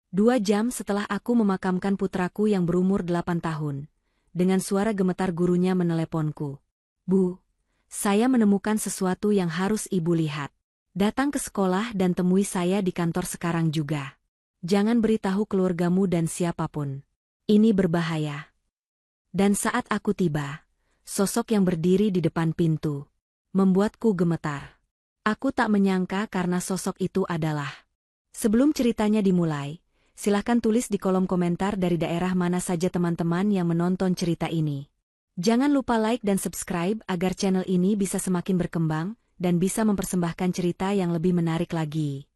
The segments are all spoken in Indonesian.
2 jam setelah aku memakamkan putraku yang berumur 8 tahun, dengan suara gemetar gurunya meneleponku. Bu, saya menemukan sesuatu yang harus ibu lihat. Datang ke sekolah dan temui saya di kantor sekarang juga. Jangan beritahu keluargamu dan siapapun. Ini berbahaya. Dan saat aku tiba, sosok yang berdiri di depan pintu membuatku gemetar. Aku tak menyangka karena sosok itu adalah. Sebelum ceritanya dimulai, silahkan tulis di kolom komentar dari daerah mana saja teman-teman yang menonton cerita ini. Jangan lupa like dan subscribe agar channel ini bisa semakin berkembang dan bisa mempersembahkan cerita yang lebih menarik lagi.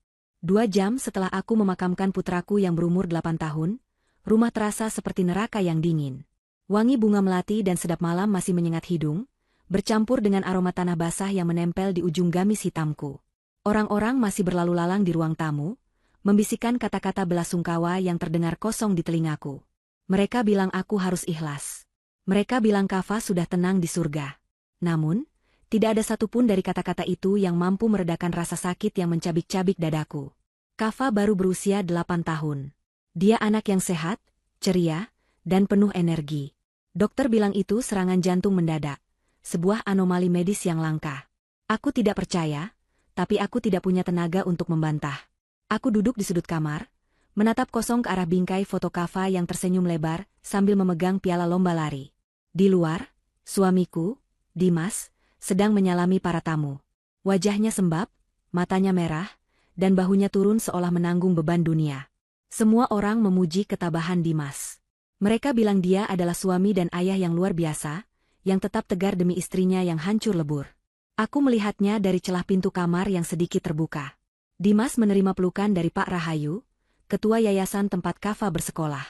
2 jam setelah aku memakamkan putraku yang berumur 8 tahun, rumah terasa seperti neraka yang dingin. Wangi bunga melati dan sedap malam masih menyengat hidung, bercampur dengan aroma tanah basah yang menempel di ujung gamis hitamku. Orang-orang masih berlalu lalang di ruang tamu, membisikkan kata-kata belasungkawa yang terdengar kosong di telingaku. Mereka bilang aku harus ikhlas. Mereka bilang Kava sudah tenang di surga. Namun, tidak ada satupun dari kata-kata itu yang mampu meredakan rasa sakit yang mencabik-cabik dadaku. Kava baru berusia 8 tahun. Dia anak yang sehat, ceria, dan penuh energi. Dokter bilang itu serangan jantung mendadak, sebuah anomali medis yang langka. Aku tidak percaya, tapi aku tidak punya tenaga untuk membantah. Aku duduk di sudut kamar, menatap kosong ke arah bingkai foto Kava yang tersenyum lebar sambil memegang piala lomba lari. Di luar, suamiku, Dimas, sedang menyalami para tamu. Wajahnya sembab, matanya merah, dan bahunya turun seolah menanggung beban dunia. Semua orang memuji ketabahan Dimas. Mereka bilang dia adalah suami dan ayah yang luar biasa, yang tetap tegar demi istrinya yang hancur lebur. Aku melihatnya dari celah pintu kamar yang sedikit terbuka. Dimas menerima pelukan dari Pak Rahayu, ketua yayasan tempat Kava bersekolah.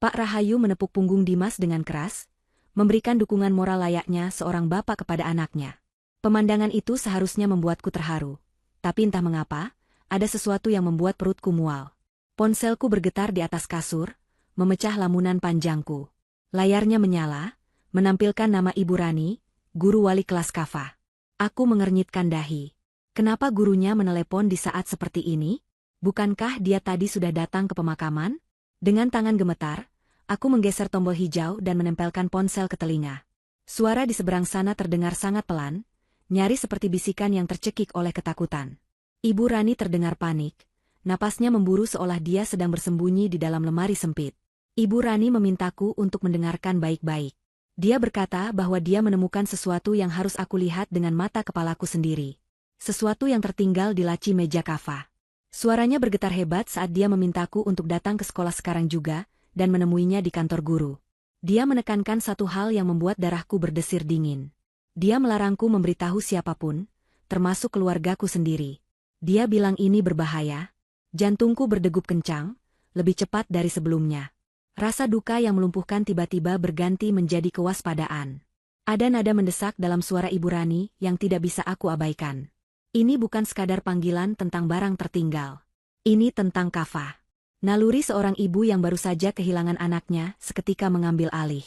Pak Rahayu menepuk punggung Dimas dengan keras, memberikan dukungan moral layaknya seorang bapak kepada anaknya. Pemandangan itu seharusnya membuatku terharu. Tapi entah mengapa, ada sesuatu yang membuat perutku mual. Ponselku bergetar di atas kasur, memecah lamunan panjangku. Layarnya menyala, menampilkan nama Ibu Rani, guru wali kelas Kava. Aku mengernyitkan dahi. Kenapa gurunya menelepon di saat seperti ini? Bukankah dia tadi sudah datang ke pemakaman? Dengan tangan gemetar, aku menggeser tombol hijau dan menempelkan ponsel ke telinga. Suara di seberang sana terdengar sangat pelan, nyaris seperti bisikan yang tercekik oleh ketakutan. Ibu Rani terdengar panik, napasnya memburu seolah dia sedang bersembunyi di dalam lemari sempit. Ibu Rani memintaku untuk mendengarkan baik-baik. Dia berkata bahwa dia menemukan sesuatu yang harus aku lihat dengan mata kepalaku sendiri. Sesuatu yang tertinggal di laci meja Kava. Suaranya bergetar hebat saat dia memintaku untuk datang ke sekolah sekarang juga, dan menemuinya di kantor guru. Dia menekankan satu hal yang membuat darahku berdesir dingin. Dia melarangku memberitahu siapapun, termasuk keluargaku sendiri. Dia bilang ini berbahaya. Jantungku berdegup kencang, lebih cepat dari sebelumnya. Rasa duka yang melumpuhkan tiba-tiba berganti menjadi kewaspadaan. Ada nada mendesak dalam suara Ibu Rani yang tidak bisa aku abaikan. Ini bukan sekadar panggilan tentang barang tertinggal. Ini tentang Kava. Naluri seorang ibu yang baru saja kehilangan anaknya seketika mengambil alih.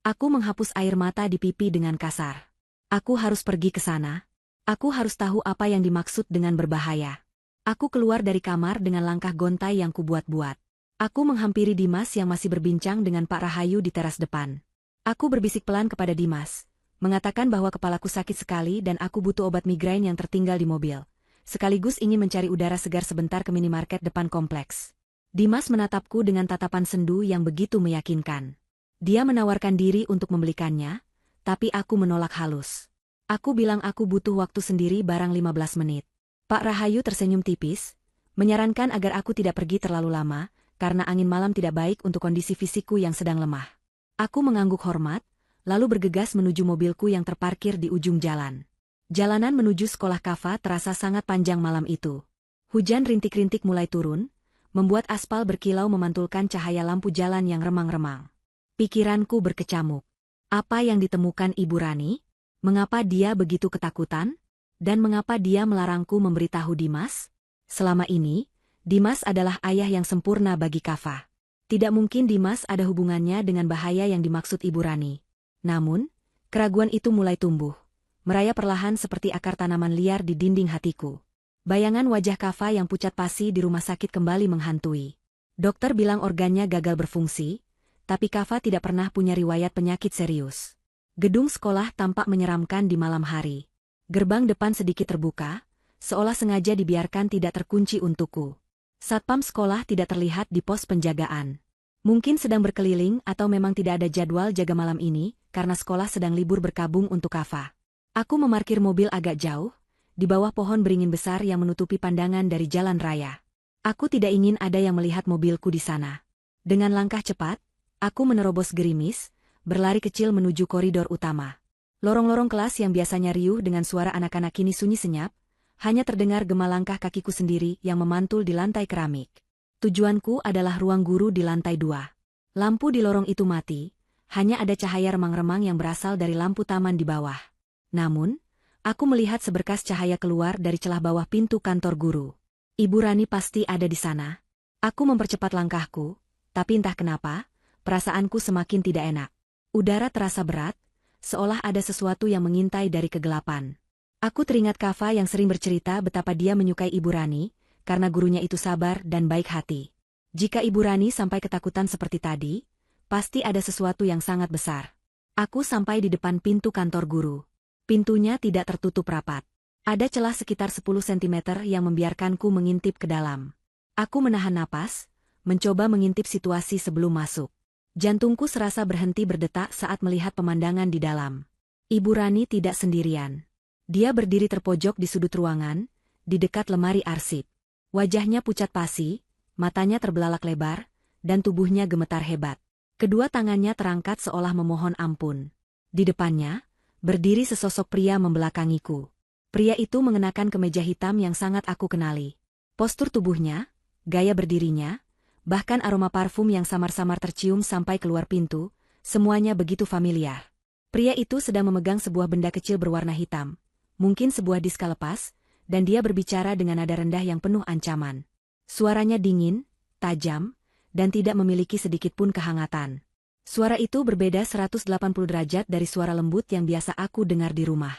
Aku menghapus air mata di pipi dengan kasar. Aku harus pergi ke sana. Aku harus tahu apa yang dimaksud dengan berbahaya. Aku keluar dari kamar dengan langkah gontai yang kubuat-buat. Aku menghampiri Dimas yang masih berbincang dengan Pak Rahayu di teras depan. Aku berbisik pelan kepada Dimas, mengatakan bahwa kepalaku sakit sekali dan aku butuh obat migrain yang tertinggal di mobil, sekaligus ingin mencari udara segar sebentar ke minimarket depan kompleks. Dimas menatapku dengan tatapan sendu yang begitu meyakinkan. Dia menawarkan diri untuk membelikannya, tapi aku menolak halus. Aku bilang aku butuh waktu sendiri barang 15 menit. Pak Rahayu tersenyum tipis, menyarankan agar aku tidak pergi terlalu lama, karena angin malam tidak baik untuk kondisi fisikku yang sedang lemah. Aku mengangguk hormat, lalu bergegas menuju mobilku yang terparkir di ujung jalan. Jalanan menuju sekolah Kava terasa sangat panjang malam itu. Hujan rintik-rintik mulai turun, membuat aspal berkilau memantulkan cahaya lampu jalan yang remang-remang. Pikiranku berkecamuk. Apa yang ditemukan Ibu Rani? Mengapa dia begitu ketakutan? Dan mengapa dia melarangku memberitahu Dimas? Selama ini, Dimas adalah ayah yang sempurna bagi Kava. Tidak mungkin Dimas ada hubungannya dengan bahaya yang dimaksud Ibu Rani. Namun, keraguan itu mulai tumbuh, merayap perlahan seperti akar tanaman liar di dinding hatiku. Bayangan wajah Kava yang pucat pasi di rumah sakit kembali menghantui. Dokter bilang organnya gagal berfungsi, tapi Kava tidak pernah punya riwayat penyakit serius. Gedung sekolah tampak menyeramkan di malam hari. Gerbang depan sedikit terbuka, seolah sengaja dibiarkan tidak terkunci untukku. Satpam sekolah tidak terlihat di pos penjagaan. Mungkin sedang berkeliling atau memang tidak ada jadwal jaga malam ini, karena sekolah sedang libur berkabung untuk Kava. Aku memarkir mobil agak jauh, di bawah pohon beringin besar yang menutupi pandangan dari jalan raya. Aku tidak ingin ada yang melihat mobilku di sana. Dengan langkah cepat, aku menerobos gerimis, berlari kecil menuju koridor utama. Lorong-lorong kelas yang biasanya riuh dengan suara anak-anak kini sunyi senyap, hanya terdengar gema langkah kakiku sendiri yang memantul di lantai keramik. Tujuanku adalah ruang guru di lantai 2. Lampu di lorong itu mati, hanya ada cahaya remang-remang yang berasal dari lampu taman di bawah. Namun, aku melihat seberkas cahaya keluar dari celah bawah pintu kantor guru. Ibu Rani pasti ada di sana. Aku mempercepat langkahku, tapi entah kenapa, perasaanku semakin tidak enak. Udara terasa berat, seolah ada sesuatu yang mengintai dari kegelapan. Aku teringat Kava yang sering bercerita betapa dia menyukai Ibu Rani, karena gurunya itu sabar dan baik hati. Jika Ibu Rani sampai ketakutan seperti tadi, pasti ada sesuatu yang sangat besar. Aku sampai di depan pintu kantor guru. Pintunya tidak tertutup rapat. Ada celah sekitar 10 cm yang membiarkanku mengintip ke dalam. Aku menahan napas, mencoba mengintip situasi sebelum masuk. Jantungku serasa berhenti berdetak saat melihat pemandangan di dalam. Ibu Rani tidak sendirian. Dia berdiri terpojok di sudut ruangan, di dekat lemari arsip. Wajahnya pucat pasi, matanya terbelalak lebar, dan tubuhnya gemetar hebat. Kedua tangannya terangkat seolah memohon ampun. Di depannya, berdiri sesosok pria membelakangiku. Pria itu mengenakan kemeja hitam yang sangat aku kenali. Postur tubuhnya, gaya berdirinya, bahkan aroma parfum yang samar-samar tercium sampai keluar pintu, semuanya begitu familiar. Pria itu sedang memegang sebuah benda kecil berwarna hitam, mungkin sebuah diska lepas, dan dia berbicara dengan nada rendah yang penuh ancaman. Suaranya dingin, tajam, dan tidak memiliki sedikitpun kehangatan. Suara itu berbeda 180 derajat dari suara lembut yang biasa aku dengar di rumah.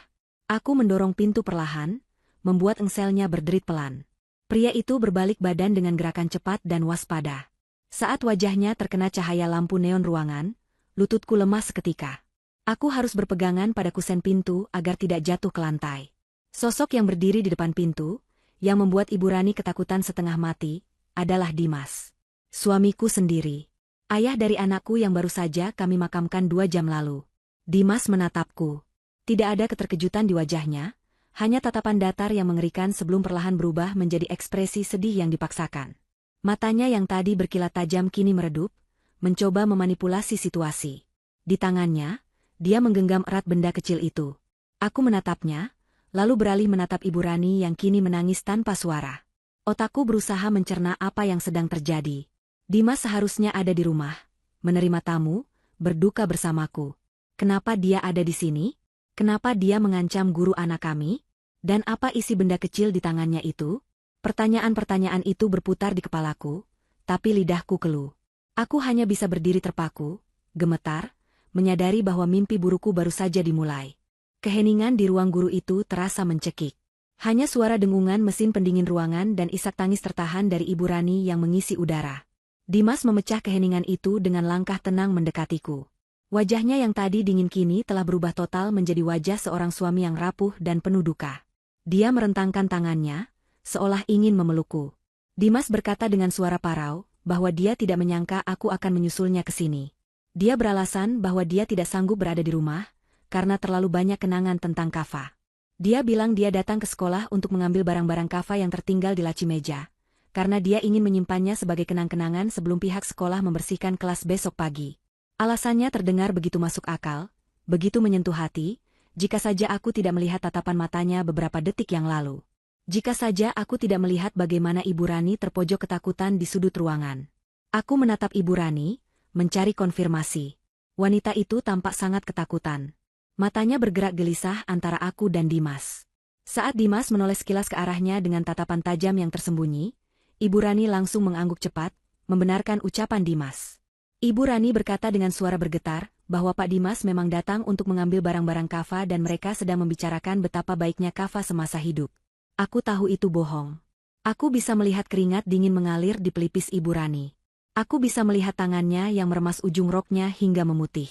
Aku mendorong pintu perlahan, membuat engselnya berderit pelan. Pria itu berbalik badan dengan gerakan cepat dan waspada. Saat wajahnya terkena cahaya lampu neon ruangan, lututku lemas seketika. Aku harus berpegangan pada kusen pintu agar tidak jatuh ke lantai. Sosok yang berdiri di depan pintu, yang membuat Ibu Rani ketakutan setengah mati, adalah Dimas. Suamiku sendiri. Ayah dari anakku yang baru saja kami makamkan 2 jam lalu. Dimas menatapku. Tidak ada keterkejutan di wajahnya, hanya tatapan datar yang mengerikan sebelum perlahan berubah menjadi ekspresi sedih yang dipaksakan. Matanya yang tadi berkilat tajam kini meredup, mencoba memanipulasi situasi. Di tangannya, dia menggenggam erat benda kecil itu. Aku menatapnya, lalu beralih menatap Ibu Rani yang kini menangis tanpa suara. Otakku berusaha mencerna apa yang sedang terjadi. Dimas seharusnya ada di rumah, menerima tamu, berduka bersamaku. Kenapa dia ada di sini? Kenapa dia mengancam guru anak kami? Dan apa isi benda kecil di tangannya itu? Pertanyaan-pertanyaan itu berputar di kepalaku, tapi lidahku keluh. Aku hanya bisa berdiri terpaku, gemetar, menyadari bahwa mimpi burukku baru saja dimulai. Keheningan di ruang guru itu terasa mencekik. Hanya suara dengungan mesin pendingin ruangan dan isak tangis tertahan dari Ibu Rani yang mengisi udara. Dimas memecah keheningan itu dengan langkah tenang mendekatiku. Wajahnya yang tadi dingin kini telah berubah total menjadi wajah seorang suami yang rapuh dan penuh duka. Dia merentangkan tangannya, seolah ingin memelukku. Dimas berkata dengan suara parau, bahwa dia tidak menyangka aku akan menyusulnya ke sini. Dia beralasan bahwa dia tidak sanggup berada di rumah, karena terlalu banyak kenangan tentang Kava. Dia bilang dia datang ke sekolah untuk mengambil barang-barang Kava yang tertinggal di laci meja, karena dia ingin menyimpannya sebagai kenang-kenangan sebelum pihak sekolah membersihkan kelas besok pagi. Alasannya terdengar begitu masuk akal, begitu menyentuh hati, jika saja aku tidak melihat tatapan matanya beberapa detik yang lalu. Jika saja aku tidak melihat bagaimana Ibu Rani terpojok ketakutan di sudut ruangan. Aku menatap Ibu Rani, mencari konfirmasi. Wanita itu tampak sangat ketakutan. Matanya bergerak gelisah antara aku dan Dimas. Saat Dimas menoleh sekilas ke arahnya dengan tatapan tajam yang tersembunyi, Ibu Rani langsung mengangguk cepat, membenarkan ucapan Dimas. Ibu Rani berkata dengan suara bergetar, bahwa Pak Dimas memang datang untuk mengambil barang-barang Kava dan mereka sedang membicarakan betapa baiknya Kava semasa hidup. Aku tahu itu bohong. Aku bisa melihat keringat dingin mengalir di pelipis Ibu Rani. Aku bisa melihat tangannya yang meremas ujung roknya hingga memutih.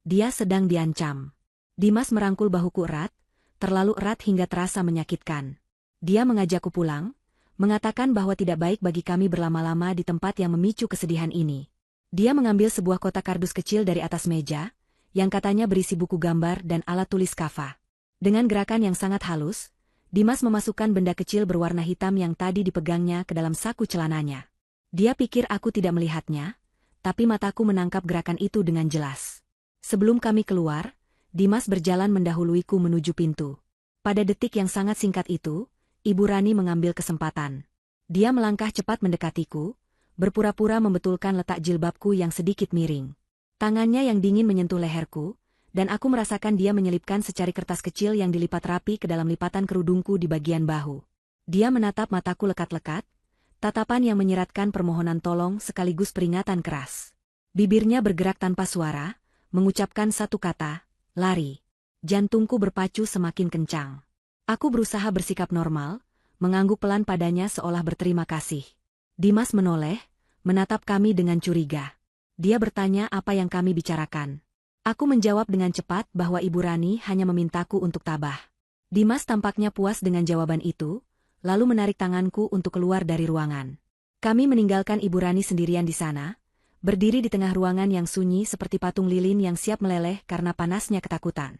Dia sedang diancam. Dimas merangkul bahuku erat, terlalu erat hingga terasa menyakitkan. Dia mengajakku pulang, mengatakan bahwa tidak baik bagi kami berlama-lama di tempat yang memicu kesedihan ini. Dia mengambil sebuah kotak kardus kecil dari atas meja, yang katanya berisi buku gambar dan alat tulis Kava. Dengan gerakan yang sangat halus, Dimas memasukkan benda kecil berwarna hitam yang tadi dipegangnya ke dalam saku celananya. Dia pikir aku tidak melihatnya, tapi mataku menangkap gerakan itu dengan jelas. Sebelum kami keluar, Dimas berjalan mendahuluiku menuju pintu. Pada detik yang sangat singkat itu, Ibu Rani mengambil kesempatan. Dia melangkah cepat mendekatiku, berpura-pura membetulkan letak jilbabku yang sedikit miring. Tangannya yang dingin menyentuh leherku, dan aku merasakan dia menyelipkan secari kertas kecil yang dilipat rapi ke dalam lipatan kerudungku di bagian bahu. Dia menatap mataku lekat-lekat, tatapan yang menyiratkan permohonan tolong sekaligus peringatan keras. Bibirnya bergerak tanpa suara, mengucapkan satu kata, lari. Jantungku berpacu semakin kencang. Aku berusaha bersikap normal, mengangguk pelan padanya seolah berterima kasih. Dimas menoleh, menatap kami dengan curiga. Dia bertanya apa yang kami bicarakan. Aku menjawab dengan cepat bahwa Ibu Rani hanya memintaku untuk tabah. Dimas tampaknya puas dengan jawaban itu, lalu menarik tanganku untuk keluar dari ruangan. Kami meninggalkan Ibu Rani sendirian di sana, berdiri di tengah ruangan yang sunyi seperti patung lilin yang siap meleleh karena panasnya ketakutan.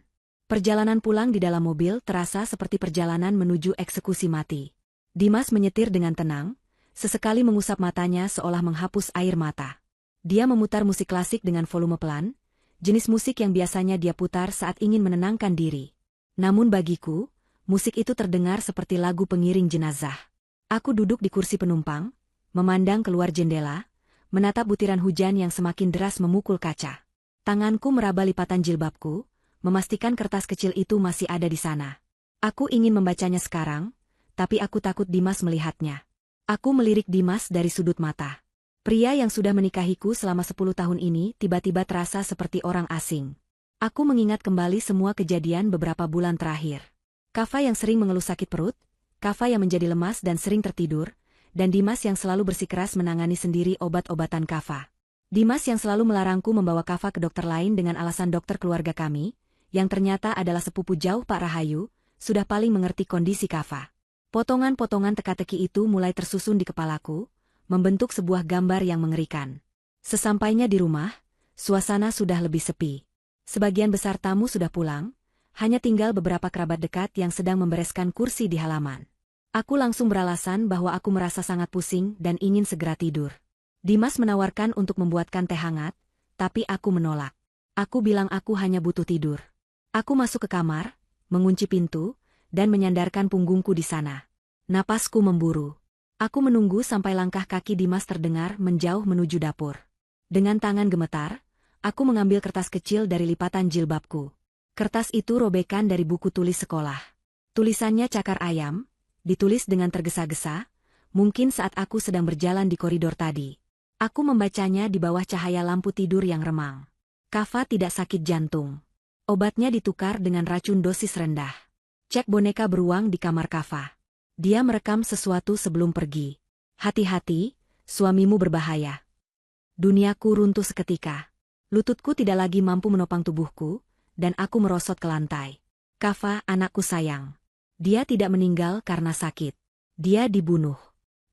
Perjalanan pulang di dalam mobil terasa seperti perjalanan menuju eksekusi mati. Dimas menyetir dengan tenang, sesekali mengusap matanya seolah menghapus air mata. Dia memutar musik klasik dengan volume pelan, jenis musik yang biasanya dia putar saat ingin menenangkan diri. Namun bagiku, musik itu terdengar seperti lagu pengiring jenazah. Aku duduk di kursi penumpang, memandang keluar jendela, menatap butiran hujan yang semakin deras memukul kaca. Tanganku meraba lipatan jilbabku, memastikan kertas kecil itu masih ada di sana. Aku ingin membacanya sekarang, tapi aku takut Dimas melihatnya. Aku melirik Dimas dari sudut mata. Pria yang sudah menikahiku selama 10 tahun ini tiba-tiba terasa seperti orang asing. Aku mengingat kembali semua kejadian beberapa bulan terakhir. Kava yang sering mengeluh sakit perut, Kava yang menjadi lemas dan sering tertidur, dan Dimas yang selalu bersikeras menangani sendiri obat-obatan Kava. Dimas yang selalu melarangku membawa Kava ke dokter lain dengan alasan dokter keluarga kami, yang ternyata adalah sepupu jauh Pak Rahayu, sudah paling mengerti kondisi Kava. Potongan-potongan teka-teki itu mulai tersusun di kepalaku, membentuk sebuah gambar yang mengerikan. Sesampainya di rumah, suasana sudah lebih sepi. Sebagian besar tamu sudah pulang, hanya tinggal beberapa kerabat dekat yang sedang membereskan kursi di halaman. Aku langsung beralasan bahwa aku merasa sangat pusing dan ingin segera tidur. Dimas menawarkan untuk membuatkan teh hangat, tapi aku menolak. Aku bilang aku hanya butuh tidur. Aku masuk ke kamar, mengunci pintu, dan menyandarkan punggungku di sana. Napasku memburu. Aku menunggu sampai langkah kaki Dimas terdengar menjauh menuju dapur. Dengan tangan gemetar, aku mengambil kertas kecil dari lipatan jilbabku. Kertas itu robekan dari buku tulis sekolah. Tulisannya cakar ayam, ditulis dengan tergesa-gesa, mungkin saat aku sedang berjalan di koridor tadi. Aku membacanya di bawah cahaya lampu tidur yang remang. Kava tidak sakit jantung. Obatnya ditukar dengan racun dosis rendah. Cek boneka beruang di kamar Kava. Dia merekam sesuatu sebelum pergi. Hati-hati, suamimu berbahaya. Duniaku runtuh seketika. Lututku tidak lagi mampu menopang tubuhku, dan aku merosot ke lantai. Kava, anakku sayang. Dia tidak meninggal karena sakit. Dia dibunuh.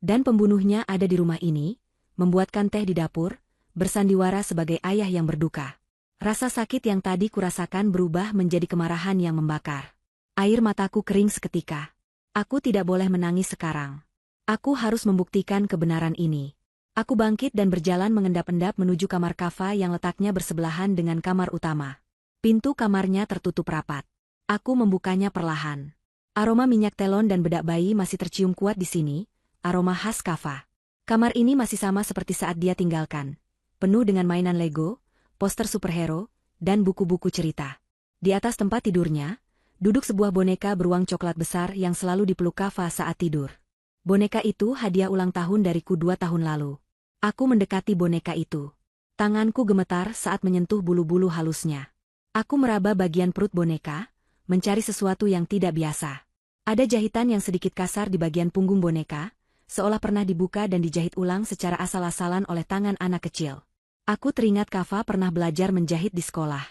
Dan pembunuhnya ada di rumah ini, membuatkan teh di dapur, bersandiwara sebagai ayah yang berduka. Rasa sakit yang tadi kurasakan berubah menjadi kemarahan yang membakar. Air mataku kering seketika. Aku tidak boleh menangis sekarang. Aku harus membuktikan kebenaran ini. Aku bangkit dan berjalan mengendap-endap menuju kamar Kava yang letaknya bersebelahan dengan kamar utama. Pintu kamarnya tertutup rapat. Aku membukanya perlahan. Aroma minyak telon dan bedak bayi masih tercium kuat di sini, aroma khas Kava. Kamar ini masih sama seperti saat dia tinggalkan. Penuh dengan mainan Lego, poster superhero, dan buku-buku cerita. Di atas tempat tidurnya, duduk sebuah boneka beruang coklat besar yang selalu dipeluk Kava saat tidur. Boneka itu hadiah ulang tahun dariku 2 tahun lalu. Aku mendekati boneka itu. Tanganku gemetar saat menyentuh bulu-bulu halusnya. Aku meraba bagian perut boneka, mencari sesuatu yang tidak biasa. Ada jahitan yang sedikit kasar di bagian punggung boneka, seolah pernah dibuka dan dijahit ulang secara asal-asalan oleh tangan anak kecil. Aku teringat Kava pernah belajar menjahit di sekolah.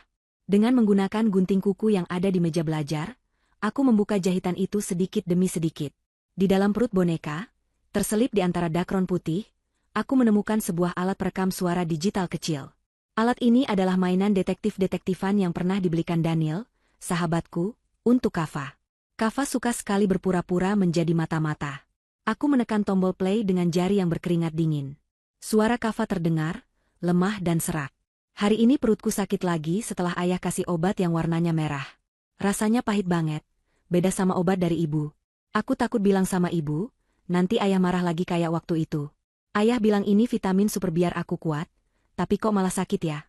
Dengan menggunakan gunting kuku yang ada di meja belajar, aku membuka jahitan itu sedikit demi sedikit. Di dalam perut boneka, terselip di antara dakron putih, aku menemukan sebuah alat perekam suara digital kecil. Alat ini adalah mainan detektif-detektifan yang pernah dibelikan Daniel, sahabatku, untuk Kava. Kava suka sekali berpura-pura menjadi mata-mata. Aku menekan tombol play dengan jari yang berkeringat dingin. Suara Kava terdengar, lemah dan serak. Hari ini perutku sakit lagi setelah ayah kasih obat yang warnanya merah. Rasanya pahit banget, beda sama obat dari ibu. Aku takut bilang sama ibu, nanti ayah marah lagi kayak waktu itu. Ayah bilang ini vitamin super biar aku kuat, tapi kok malah sakit ya?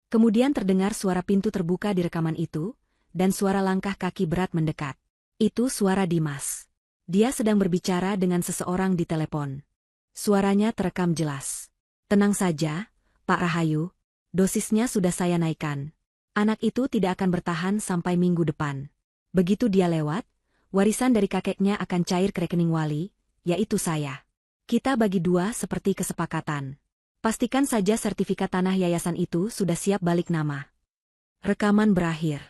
Kemudian terdengar suara pintu terbuka di rekaman itu, dan suara langkah kaki berat mendekat. Itu suara Dimas. Dia sedang berbicara dengan seseorang di telepon. Suaranya terekam jelas. Tenang saja, Pak Rahayu, dosisnya sudah saya naikkan. Anak itu tidak akan bertahan sampai minggu depan. Begitu dia lewat, warisan dari kakeknya akan cair ke rekening wali, yaitu saya. Kita bagi dua seperti kesepakatan. Pastikan saja sertifikat tanah yayasan itu sudah siap balik nama. Rekaman berakhir.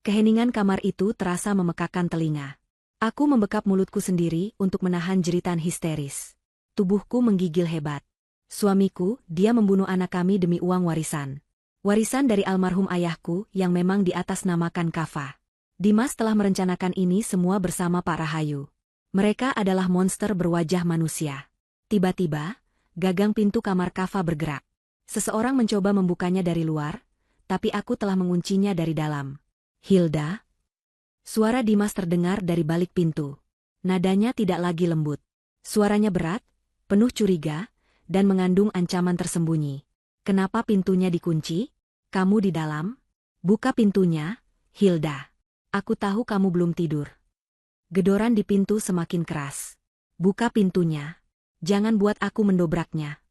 Keheningan kamar itu terasa memekakkan telinga. Aku membekap mulutku sendiri untuk menahan jeritan histeris. Tubuhku menggigil hebat. Suamiku, dia membunuh anak kami demi uang warisan. Warisan dari almarhum ayahku yang memang diatasnamakan Kava. Dimas telah merencanakan ini semua bersama Pak Rahayu. Mereka adalah monster berwajah manusia. Tiba-tiba, gagang pintu kamar Kava bergerak. Seseorang mencoba membukanya dari luar, tapi aku telah menguncinya dari dalam. Hilda? Suara Dimas terdengar dari balik pintu. Nadanya tidak lagi lembut. Suaranya berat, penuh curiga, dan mengandung ancaman tersembunyi. Kenapa pintunya dikunci? Kamu di dalam? Buka pintunya, Hilda. Aku tahu kamu belum tidur. Gedoran di pintu semakin keras. Buka pintunya. Jangan buat aku mendobraknya.